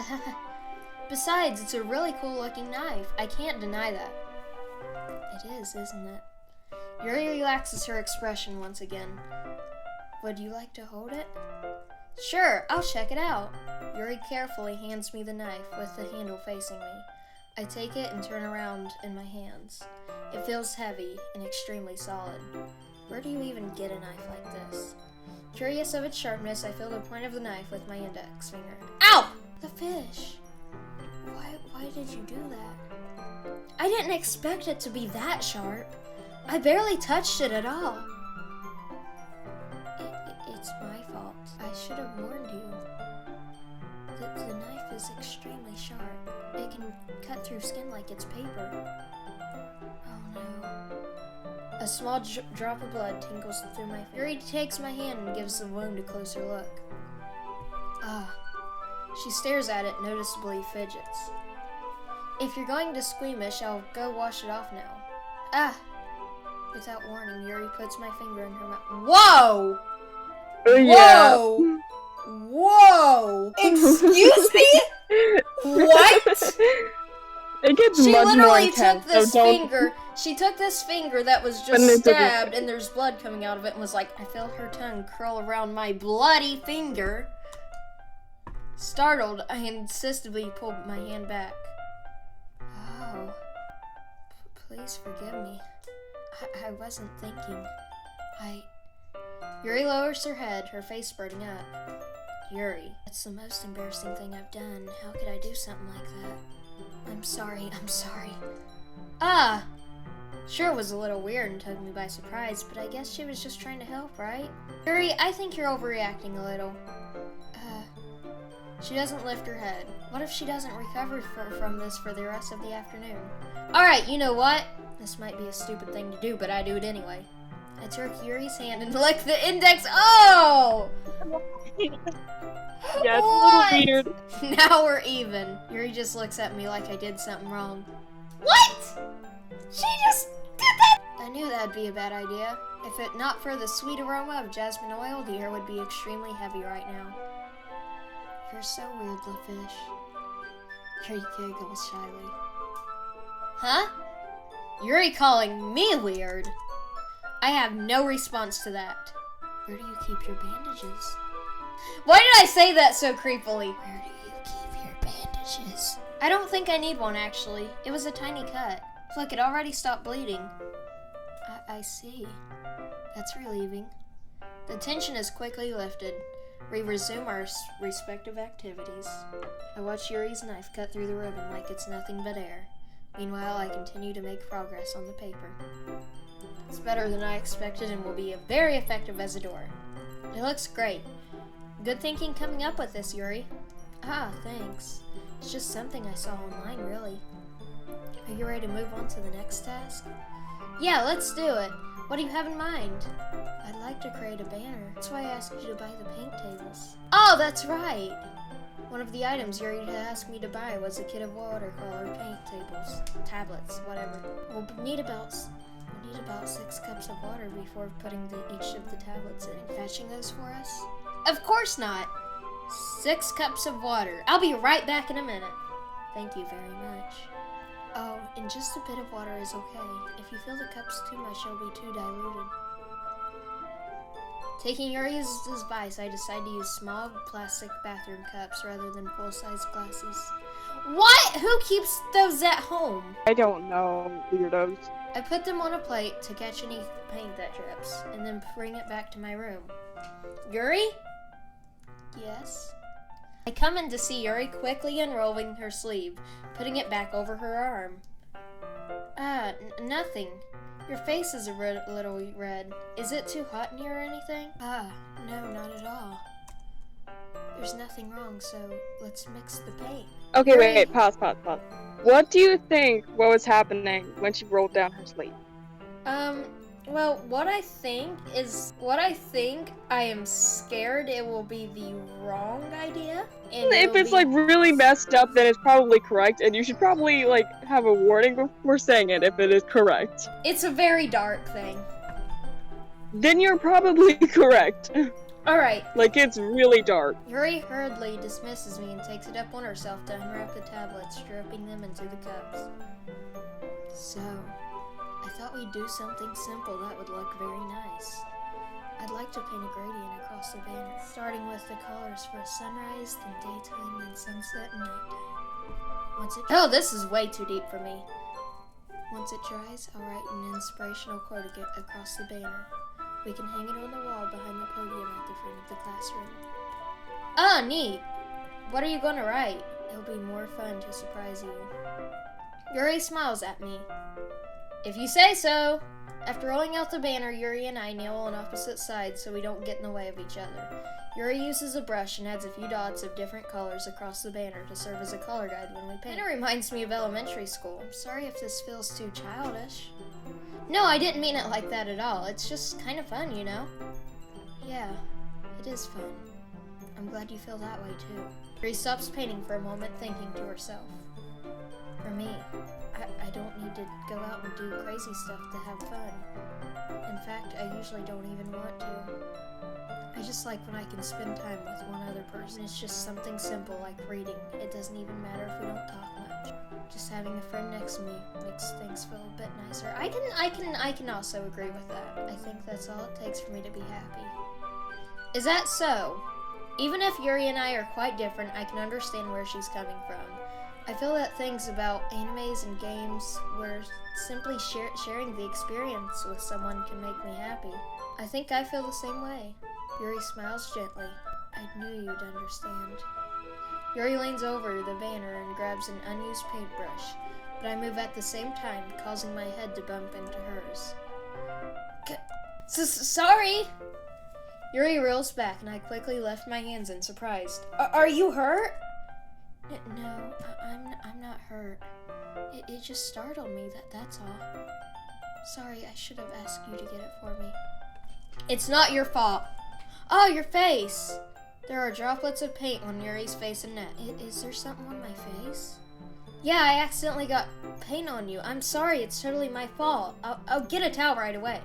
Besides, it's a really cool looking knife. I can't deny that. It is, isn't it? Yuri relaxes her expression once again. Would you like to hold it? Sure, I'll check it out. Yuri carefully hands me the knife with the handle facing me. I take it and turn around in my hands. It feels heavy and extremely solid. Where do you even get a knife like this? Curious of its sharpness, I feel the point of the knife with my index finger. Ow! The fish! Why did you do that? I didn't expect it to be that sharp. I barely touched it at all. It's my fault. I should have warned you. The knife is extremely sharp. It can cut through skin like it's paper. Oh no. A small drop of blood tinkles through my finger. Yuri takes my hand and gives the wound a closer look. She stares at it, noticeably fidgets. If you're going to squeamish, I'll go wash it off now. Without warning, Yuri puts my finger in her mouth. Whoa! Yeah. Whoa! Whoa! Excuse me? What? It gets She much more literally intense. took this so don't- finger. She took this finger that was And just it doesn't- stabbed, and there's blood coming out of it, and was like, I felt her tongue curl around my bloody finger. Startled, I insistently pulled my hand back. Oh. Please forgive me. I wasn't thinking. Yuri lowers her head, her face burning up. Yuri, that's the most embarrassing thing I've done. How could I do something like that? I'm sorry. Sure was a little weird and took me by surprise, but I guess she was just trying to help, right? Yuri, I think you're overreacting a little. She doesn't lift her head. What if she doesn't recover from this for the rest of the afternoon? Alright, you know what? This might be a stupid thing to do, but I do it anyway. I took Yuri's hand and licked the index. Oh! Yeah, it's What? a little weird. Now we're even. Yuri just looks at me like I did something wrong. What? She just did that? I knew that'd be a bad idea. If it not for the sweet aroma of jasmine oil, the air would be extremely heavy right now. You're so weird, LaFish. Yuri giggles shyly. Huh? Yuri calling me weird? I have no response to that. Where do you keep your bandages? Why did I say that so creepily? Where do you keep your bandages? I don't think I need one, actually. It was a tiny cut. Look, it already stopped bleeding. I see. That's relieving. The tension is quickly lifted. We resume our respective activities. I watch Yuri's knife cut through the ribbon like it's nothing but air. Meanwhile, I continue to make progress on the paper. It's better than I expected and will be very effective as a door. It looks great. Good thinking coming up with this, Yuri. Thanks. It's just something I saw online, really. Are you ready to move on to the next task? Yeah, let's do it. What do you have in mind? I'd like to create a banner. That's why I asked you to buy the paint tables. Oh, that's right! One of the items Yuri had asked me to buy was a kit of watercolor paint tables. Tablets, whatever. We'll need about 6 cups of water before putting each of the tablets in. And fetching those for us? Of course not! 6 cups of water. I'll be right back in a minute. Thank you very much. Oh, and just a bit of water is okay. If you fill the cups too much, it'll be too diluted. Taking Yuri's advice, I decide to use small plastic bathroom cups rather than full-size glasses. What? Who keeps those at home? I don't know, weirdos. I put them on a plate to catch any paint that drips, and then bring it back to my room. Yuri? Yes? I come in to see Yuri quickly unrolling her sleeve, putting it back over her arm. Nothing. Your face is a little red. Is it too hot in here or anything? No, not at all. There's nothing wrong, so let's mix the paint. Okay, wait, pause. What do you think was happening when she rolled down her sleeve? Well, what I think I am scared it will be the wrong idea. And If it's like really messed up, then it's probably correct, and you should probably like have a warning before saying it if it is correct. It's a very dark thing. Then you're probably correct. Alright. Like, it's really dark. Yuri hurriedly dismisses me and takes it up on herself to unwrap the tablets, dripping them into the cups. So, I thought we'd do something simple that would look very nice. I'd like to paint a gradient across the banner, starting with the colors for sunrise, then daytime, then sunset, and nighttime. Oh, this is way too deep for me. Once it dries, I'll write an inspirational quote across the banner. We can hang it on the wall behind the podium at the front of the classroom. Neat! What are you going to write? It'll be more fun to surprise you. Yuri smiles at me. If you say so! After rolling out the banner, Yuri and I kneel on opposite sides so we don't get in the way of each other. Yuri uses a brush and adds a few dots of different colors across the banner to serve as a color guide when we paint. It reminds me of elementary school. I'm sorry if this feels too childish. No, I didn't mean it like that at all. It's just kind of fun, you know? Yeah, it is fun. I'm glad you feel that way too. Yuri stops painting for a moment, thinking to herself. For me, I don't need to go out and do crazy stuff to have fun. In fact, I usually don't even want to. I just like when I can spend time with one other person. It's just something simple like reading. It doesn't even matter if we don't talk much. Just having a friend next to me makes things feel a bit nicer. I can also agree with that. I think that's all it takes for me to be happy. Is that so? Even if Yuri and I are quite different, I can understand where she's coming from. I feel that things about animes and games where simply sharing the experience with someone can make me happy. I think I feel the same way. Yuri smiles gently. I knew you'd understand. Yuri leans over to the banner and grabs an unused paintbrush, but I move at the same time, causing my head to bump into hers. Sorry! Yuri reels back, and I quickly left my hands in surprise. Are you hurt? No, I'm not hurt. It just startled me, that's all. Sorry, I should have asked you to get it for me. It's not your fault. Oh, your face! There are droplets of paint on Yuri's face and neck. Is there something on my face? Yeah, I accidentally got paint on you. I'm sorry, it's totally my fault. I'll get a towel right away.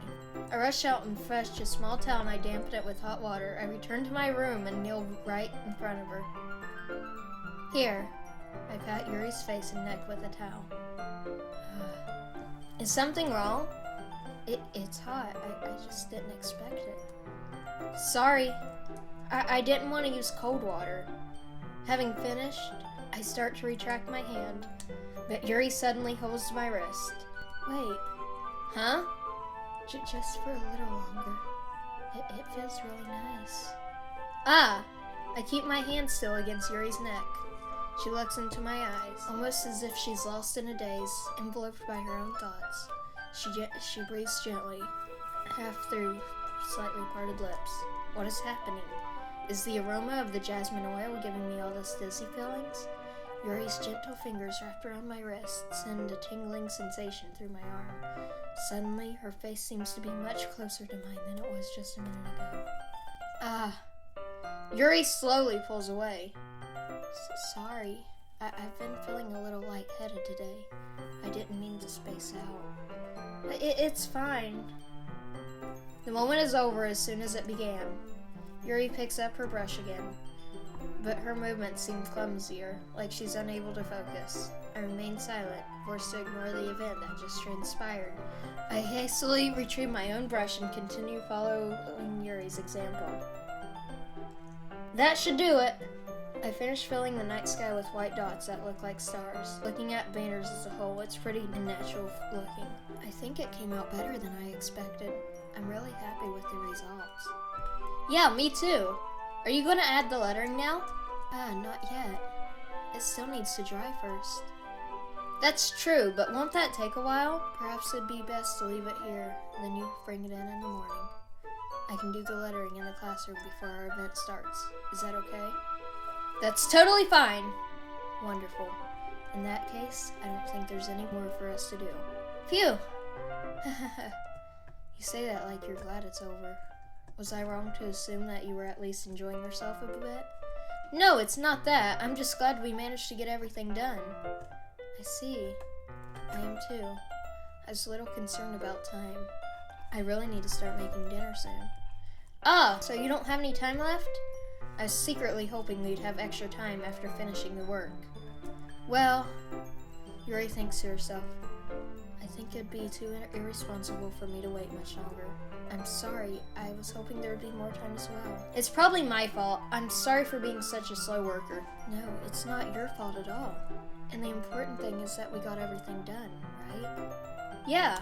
I rush out and fetched a small towel and I dampened it with hot water. I returned to my room and kneeled right in front of her. Here. I pat Yuri's face and neck with a towel. Is something wrong? It's hot. I just didn't expect it. Sorry. I didn't want to use cold water. Having finished, I start to retract my hand, but Yuri suddenly holds my wrist. Wait. Huh? Just for a little longer. It feels really nice. Ah! I keep my hand still against Yuri's neck. She looks into my eyes, almost as if she's lost in a daze, enveloped by her own thoughts. She breathes gently, half through slightly parted lips. What is happening? Is the aroma of the jasmine oil giving me all this dizzy feelings? Yuri's gentle fingers wrapped around my wrist send a tingling sensation through my arm. Suddenly, her face seems to be much closer to mine than it was just a minute ago. Ah. Yuri slowly pulls away. Sorry. I've been feeling a little lightheaded today. I didn't mean to space out. It's fine. The moment is over as soon as it began. Yuri picks up her brush again, but her movements seem clumsier, like she's unable to focus. I remain silent, forced to ignore the event that just transpired. I hastily retrieve my own brush and continue following Yuri's example. That should do it! I finished filling the night sky with white dots that look like stars. Looking at banners as a whole, it's pretty natural looking. I think it came out better than I expected. I'm really happy with the results. Yeah, me too. Are you going to add the lettering now? Not yet. It still needs to dry first. That's true, but won't that take a while? Perhaps it'd be best to leave it here, then you bring it in the morning. I can do the lettering in the classroom before our event starts. Is that okay? That's totally fine. Wonderful. In that case, I don't think there's any more for us to do. Phew! You say that like you're glad it's over. Was I wrong to assume that you were at least enjoying yourself a bit? No, it's not that. I'm just glad we managed to get everything done. I see. I am too. I was a little concerned about time. I really need to start making dinner soon. Ah, so you don't have any time left? I was secretly hoping we'd have extra time after finishing the work. Well, Yuri thinks to herself. I think it'd be too irresponsible for me to wait much longer. I'm sorry. I was hoping there would be more time as well. It's probably my fault. I'm sorry for being such a slow worker. No, it's not your fault at all. And the important thing is that we got everything done, right? Yeah.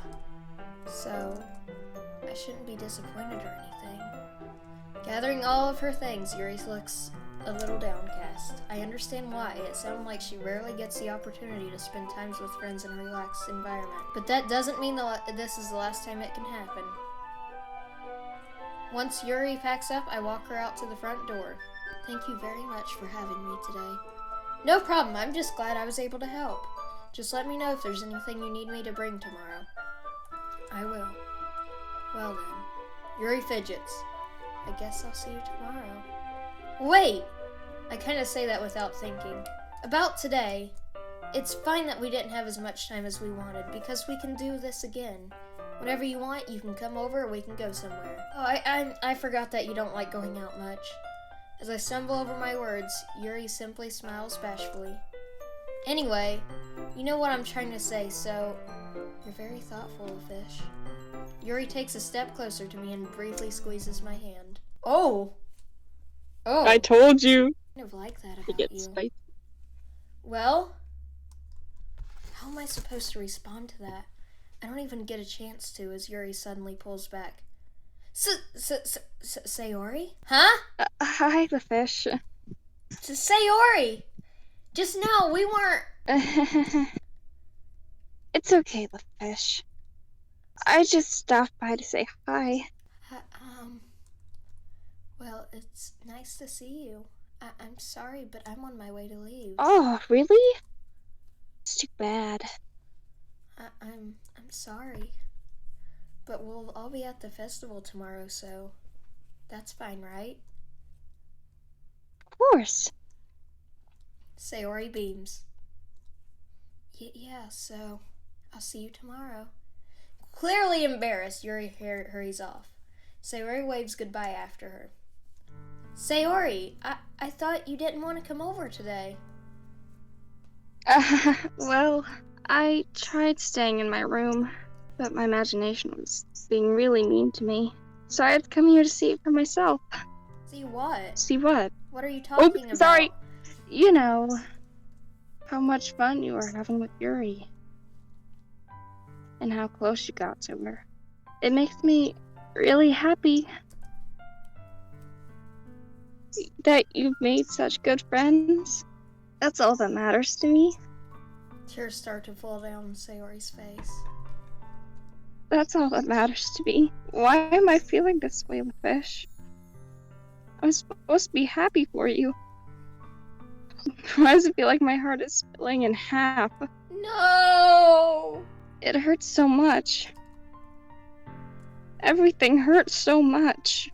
So, I shouldn't be disappointed or anything. Gathering all of her things, Yuri looks a little downcast. I understand why. It sounds like she rarely gets the opportunity to spend time with friends in a relaxed environment. But that doesn't mean this is the last time it can happen. Once Yuri packs up, I walk her out to the front door. Thank you very much for having me today. No problem. I'm just glad I was able to help. Just let me know if there's anything you need me to bring tomorrow. I will. Well then. Yuri fidgets. I guess I'll see you tomorrow. Wait! I kind of say that without thinking. About today, it's fine that we didn't have as much time as we wanted, because we can do this again. Whenever you want, you can come over or we can go somewhere. Oh, I forgot that you don't like going out much. As I stumble over my words, Yuri simply smiles bashfully. Anyway, you know what I'm trying to say, so you're very thoughtful, Fish. Yuri takes a step closer to me and briefly squeezes my hand. Oh! Oh! I told you. I kind of like that To about get you. spicy. Well, how am I supposed to respond to that? I don't even get a chance to as Yuri suddenly pulls back. Sayori? Huh? Hi, the fish. Sayori! Just now, we weren't... It's okay, the fish. I just stopped by to say hi. Well, it's nice to see you. I'm sorry, but I'm on my way to leave. Oh, really? It's too bad. I'm sorry. But we'll all be at the festival tomorrow, so that's fine, right? Of course. Sayori beams. Yeah, so I'll see you tomorrow. Clearly embarrassed, Yuri hurries off. Sayori waves goodbye after her. Sayori, I thought you didn't want to come over today. Well, I tried staying in my room, but my imagination was being really mean to me. So I had to come here to see it for myself. See what? See what? What are you talking about? Sorry. You know, how much fun you were having with Yuri. And how close you got to her. It makes me really happy that you've made such good friends. That's all that matters to me. Tears start to fall down Sayori's face. That's all that matters to me. Why am I feeling this way, Fish? I'm supposed to be happy for you. Why does it feel like my heart is splitting in half? No! It hurts so much. Everything hurts so much.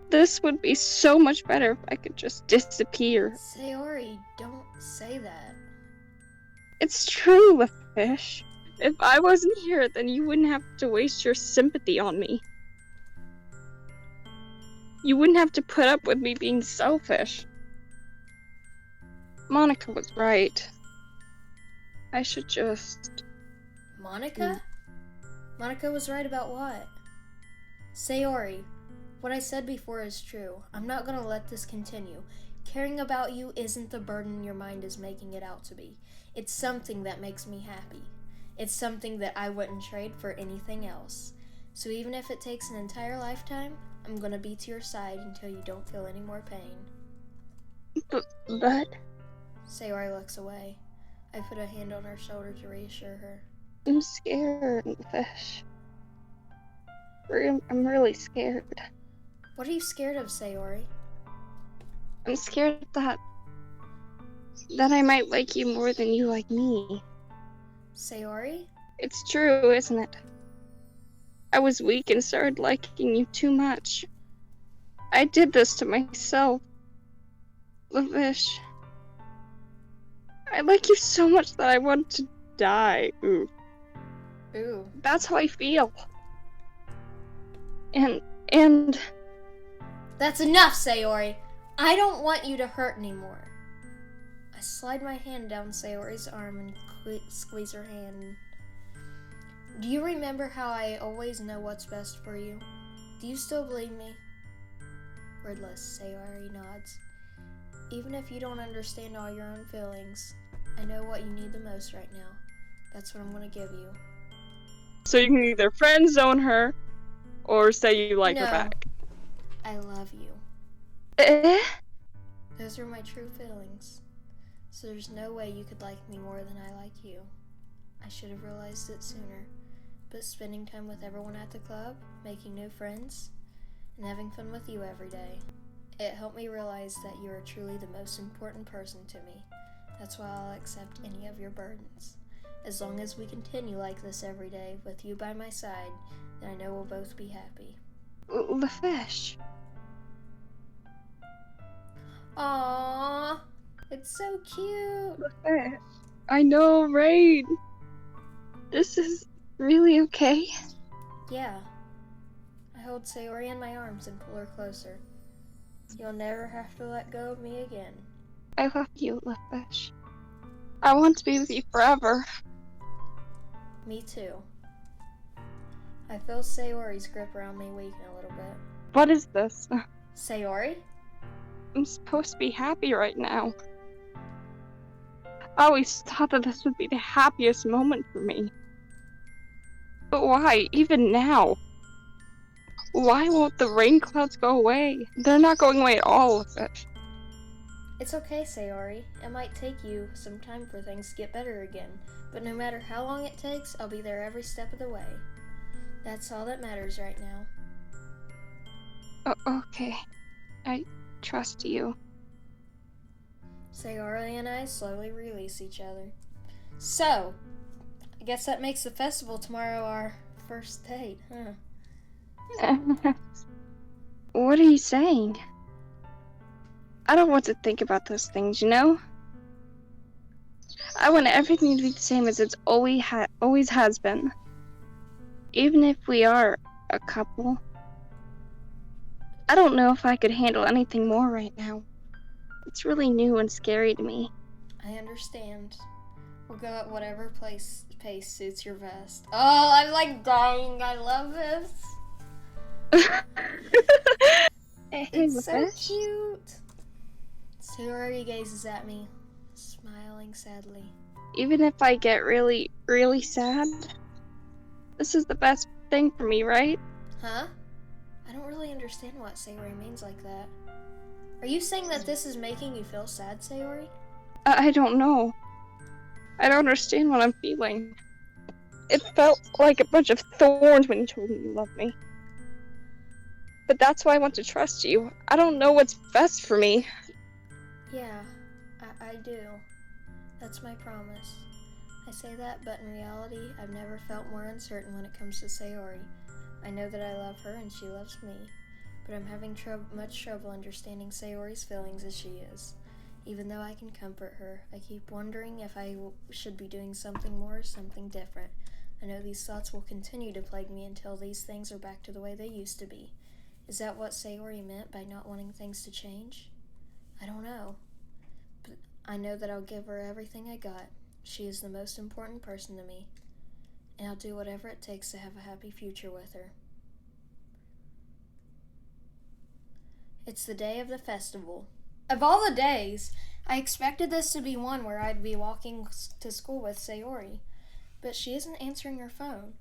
This would be so much better if I could just disappear. Sayori, don't say that. It's true, Fish. If I wasn't here, then you wouldn't have to waste your sympathy on me. You wouldn't have to put up with me being selfish. Monica was right. I should just... Monica? Monica was right about what? Sayori, what I said before is true. I'm not gonna let this continue. Caring about you isn't the burden your mind is making it out to be. It's something that makes me happy. It's something that I wouldn't trade for anything else. So even if it takes an entire lifetime, I'm gonna be to your side until you don't feel any more pain. But... Sayori looks away. I put a hand on her shoulder to reassure her. I'm scared, Fish. I'm really scared. What are you scared of, Sayori? I'm scared that I might like you more than you like me. Sayori? It's true, isn't it? I was weak and started liking you too much. I did this to myself. Lavish. I like you so much that I want to die. Ooh. That's how I feel. And... That's enough, Sayori! I don't want you to hurt anymore. I slide my hand down Sayori's arm and squeeze her hand. Do you remember how I always know what's best for you? Do you still believe me? Wordless, Sayori nods. Even if you don't understand all your own feelings, I know what you need the most right now. That's what I'm gonna give you. So you can either friend zone her, or say you like her back. I love you. Eh? Those are my true feelings. So there's no way you could like me more than I like you. I should have realized it sooner. But spending time with everyone at the club, making new friends, and having fun with you every day, it helped me realize that you are truly the most important person to me. That's why I'll accept any of your burdens. As long as we continue like this every day, with you by my side, then I know we'll both be happy. The fish. Aww. It's so cute. I know, right? This is really okay. Yeah. I hold Sayori in my arms and pull her closer. You'll never have to let go of me again. I love you, Lifish. I want to be with you forever. Me too. I feel Sayori's grip around me weaken a little bit. What is this? Sayori? I'm supposed to be happy right now. I always thought that this would be the happiest moment for me. But why, even now? Why won't the rain clouds go away? They're not going away at all, Lifish. It's okay, Sayori. It might take you some time for things to get better again, but no matter how long it takes, I'll be there every step of the way. That's all that matters right now. Okay. I trust you. Sayori and I slowly release each other. So, I guess that makes the festival tomorrow our first date, huh? What are you saying? I don't want to think about those things, you know? I want everything to be the same as it's always has been. Even if we are a couple. I don't know if I could handle anything more right now. It's really new and scary to me. I understand. We'll go at whatever pace suits your best. Oh, I'm like dying. I love this. It's so cute. Sayori gazes at me, smiling sadly. Even if I get really, really sad, this is the best thing for me, right? Huh? I don't really understand what Sayori means like that. Are you saying that this is making you feel sad, Sayori? I don't know. I don't understand what I'm feeling. It felt like a bunch of thorns when you told me you loved me. But that's why I want to trust you. I don't know what's best for me. Yeah, I do. That's my promise. I say that, but in reality, I've never felt more uncertain when it comes to Sayori. I know that I love her and she loves me, but I'm having much trouble understanding Sayori's feelings as she is. Even though I can comfort her, I keep wondering if I should be doing something more or something different. I know these thoughts will continue to plague me until these things are back to the way they used to be. Is that what Sayori meant by not wanting things to change? I don't know. But I know that I'll give her everything I got. She is the most important person to me. And I'll do whatever it takes to have a happy future with her. It's the day of the festival. Of all the days, I expected this to be one where I'd be walking to school with Sayori, but she isn't answering her phone.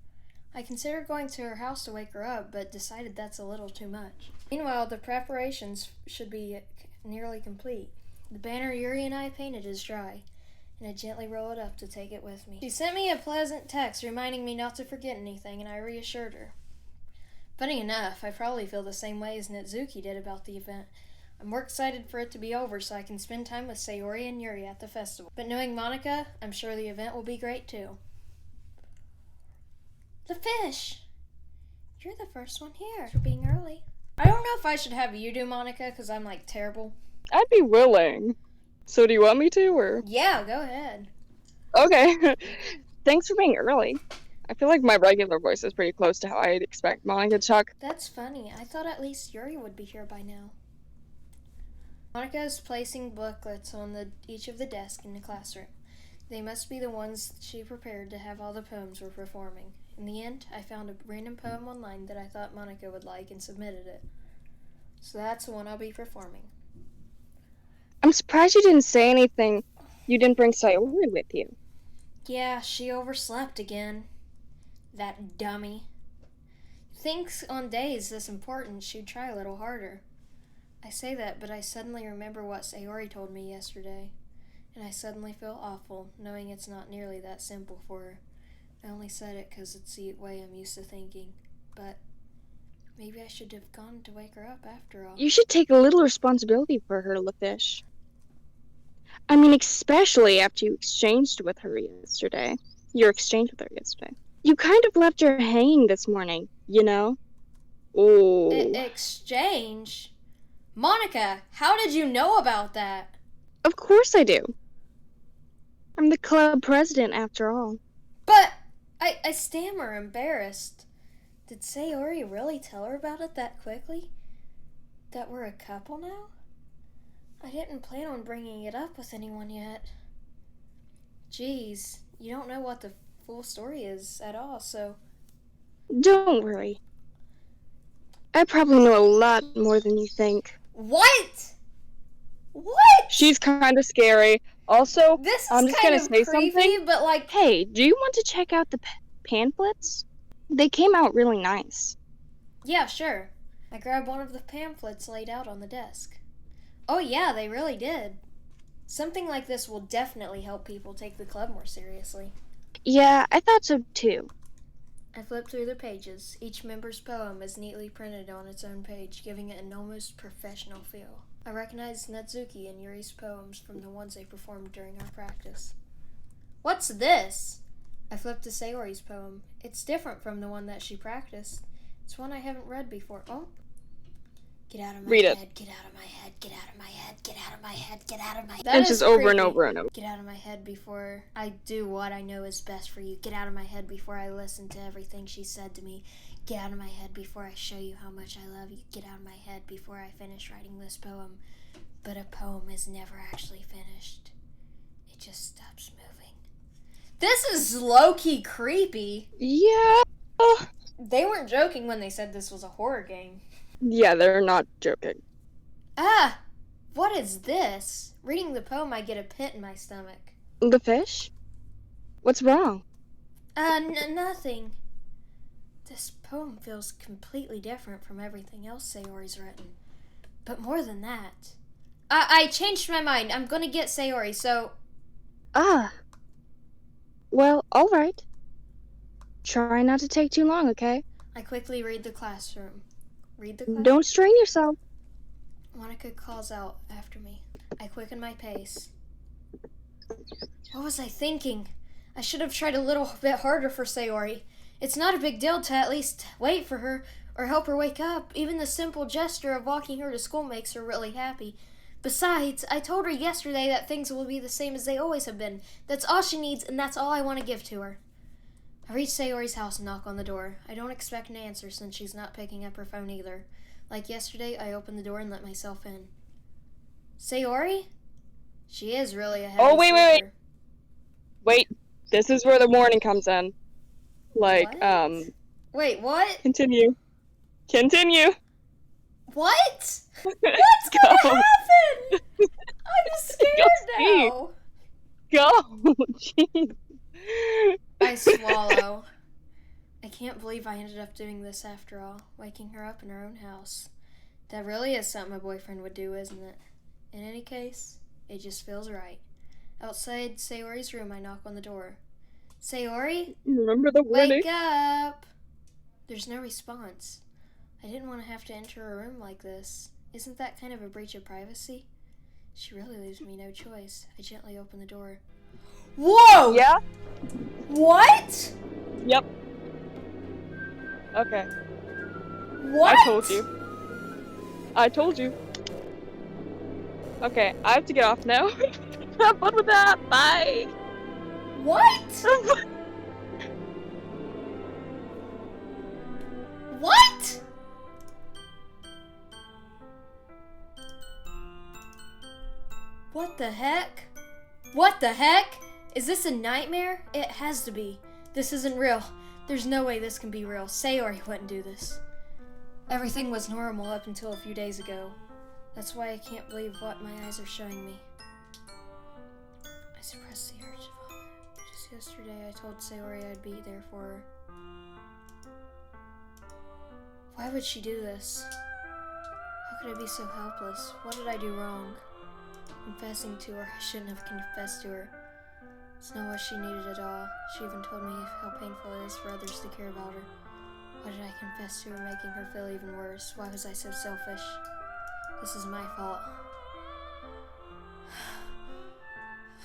I considered going to her house to wake her up, but decided that's a little too much. Meanwhile, the preparations should be nearly complete. The banner Yuri and I painted is dry, and I gently roll it up to take it with me. She sent me a pleasant text reminding me not to forget anything, and I reassured her. Funny enough, I probably feel the same way as Netsuki did about the event. I'm more excited for it to be over so I can spend time with Sayori and Yuri at the festival. But knowing Monica, I'm sure the event will be great too. The fish! You're the first one here for being early. I don't know if I should have you do Monica, because I'm like terrible. I'd be willing. So do you want me to, or? Yeah, go ahead. Okay. Thanks for being early. I feel like my regular voice is pretty close to how I'd expect Monica to talk. That's funny. I thought at least Yuri would be here by now. Monica is placing booklets on each of the desks in the classroom. They must be the ones she prepared to have all the poems we're performing. In the end, I found a random poem online that I thought Monica would like and submitted it. So that's the one I'll be performing. I'm surprised you didn't say anything. You didn't bring Sayori with you. Yeah, she overslept again. That dummy. Thinks on days this important she'd try a little harder. I say that, but I suddenly remember what Sayori told me yesterday, and I suddenly feel awful, knowing it's not nearly that simple for her. I only said it because it's the way I'm used to thinking, but maybe I should have gone to wake her up after all. You should take a little responsibility for her, Lafish. I mean, especially after you exchanged with her yesterday. Your exchange with her yesterday. You kind of left her hanging this morning, you know? Oh. Exchange? Monica, how did you know about that? Of course I do. I'm the club president, after all. But I stammer, embarrassed. Did Sayori really tell her about it that quickly? That we're a couple now? I didn't plan on bringing it up with anyone yet. Geez, you don't know what the full story is at all, so... Don't worry. I probably know a lot more than you think. What? What? She's kind of scary. Also, This is I'm just kind gonna of say creepy, something. but like... Hey, do you want to check out the pamphlets? They came out really nice. Yeah, sure. I grabbed one of the pamphlets laid out on the desk. Oh yeah, they really did. Something like this will definitely help people take the club more seriously. Yeah, I thought so too. I flipped through the pages. Each member's poem is neatly printed on its own page, giving it an almost professional feel. I recognized Natsuki and Yuri's poems from the ones they performed during our practice. What's this? I flipped to Sayori's poem. It's different from the one that she practiced. It's one I haven't read before. Oh. Get out of my head, get out of my head, get out of my head, get out of my head, get out of my head. And just over and over and over. Get out of my head before I do what I know is best for you. Get out of my head before I listen to everything she said to me. Get out of my head before I show you how much I love you. Get out of my head before I finish writing this poem. But a poem is never actually finished. It just stops moving. This is low-key creepy. Yeah. They weren't joking when they said this was a horror game. Yeah, they're not joking. Ah! What is this? Reading the poem, I get a pit in my stomach. The fish? What's wrong? Nothing. This poem feels completely different from everything else Sayori's written. But more than that, I changed my mind. I'm gonna get Sayori, so... Ah. Well, alright. Try not to take too long, okay? I quickly read the classroom. Read the class? Don't strain yourself. Monica calls out after me. I quicken my pace. What was I thinking? I should have tried a little bit harder for Sayori. It's not a big deal to at least wait for her or help her wake up. Even the simple gesture of walking her to school makes her really happy. Besides, I told her yesterday that things will be the same as they always have been. That's all she needs, and that's all I want to give to her. I reach Sayori's house and knock on the door. I don't expect an answer since she's not picking up her phone either. Like yesterday, I open the door and let myself in. Sayori? She is really a heavy sleeper. Wait, this is where the warning comes in. Like, What? Wait, what? Continue. What? What's gonna happen? I'm scared now. Go! Jeez. I swallow. I can't believe I ended up doing this after all, waking her up in her own house. That really is something a boyfriend would do, isn't it? In any case, it just feels right. Outside Sayori's room, I knock on the door. Sayori? Remember the warning? Wake up! There's no response. I didn't want to have to enter her room like this. Isn't that kind of a breach of privacy? She really leaves me no choice. I gently open the door. Whoa! Yeah? What? Yep. Okay. What? I told you. Okay, I have to get off now. Have fun with that. Bye. What? What? What the heck? What the heck? Is this a nightmare? It has to be. This isn't real. There's no way this can be real. Sayori wouldn't do this. Everything was normal up until a few days ago. That's why I can't believe what my eyes are showing me. I suppressed the urge to vomit. Just yesterday I told Sayori I'd be there for her. Why would she do this? How could I be so helpless? What did I do wrong? Confessing to her, I shouldn't have confessed to her. It's not what she needed at all. She even told me how painful it is for others to care about her. Why did I confess to her, making her feel even worse? Why was I so selfish? This is my fault.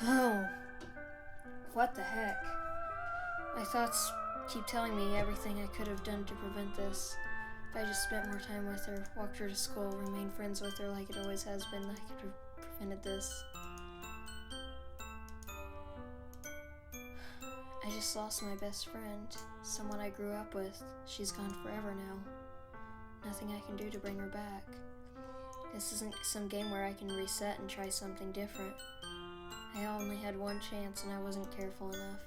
Oh. What the heck? My thoughts keep telling me everything I could have done to prevent this. If I just spent more time with her, walked her to school, remained friends with her like it always has been, I could have prevented this. I just lost my best friend, someone I grew up with. She's gone forever now. Nothing I can do to bring her back. This isn't some game where I can reset and try something different. I only had one chance and I wasn't careful enough.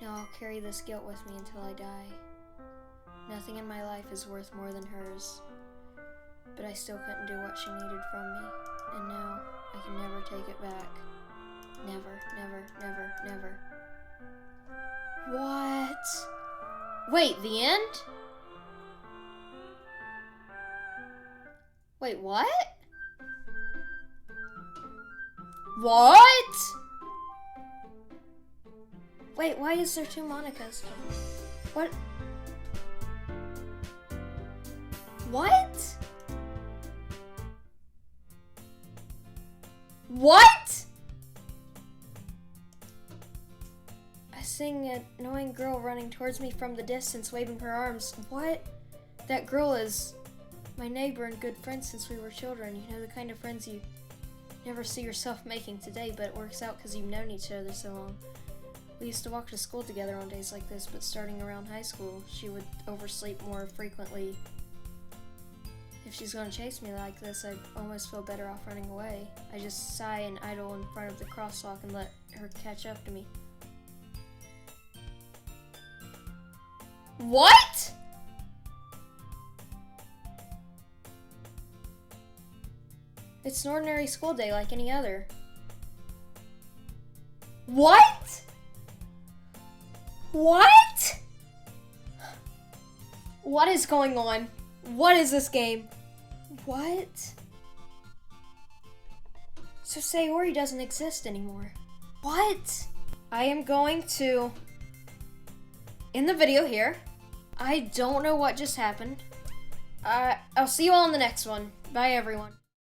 Now I'll carry this guilt with me until I die. Nothing in my life is worth more than hers. But I still couldn't do what she needed from me. And now I can never take it back. Never, never, never, never. What? Wait, the end? Wait, what? What? Wait, why is there 2 Monicas? What? What? What? I sing an annoying girl running towards me from the distance, waving her arms. What? That girl is my neighbor and good friend since we were children. You know, the kind of friends you never see yourself making today, but it works out because you've known each other so long. We used to walk to school together on days like this, but starting around high school, she would oversleep more frequently. If she's gonna chase me like this, I'd almost feel better off running away. I just sigh and idle in front of the crosswalk and let her catch up to me. What? It's an ordinary school day like any other. What? What? What is going on? What is this game? What? So Sayori doesn't exist anymore. What? I am going to end the video here. I don't know what just happened. I'll see you all in the next one. Bye, everyone.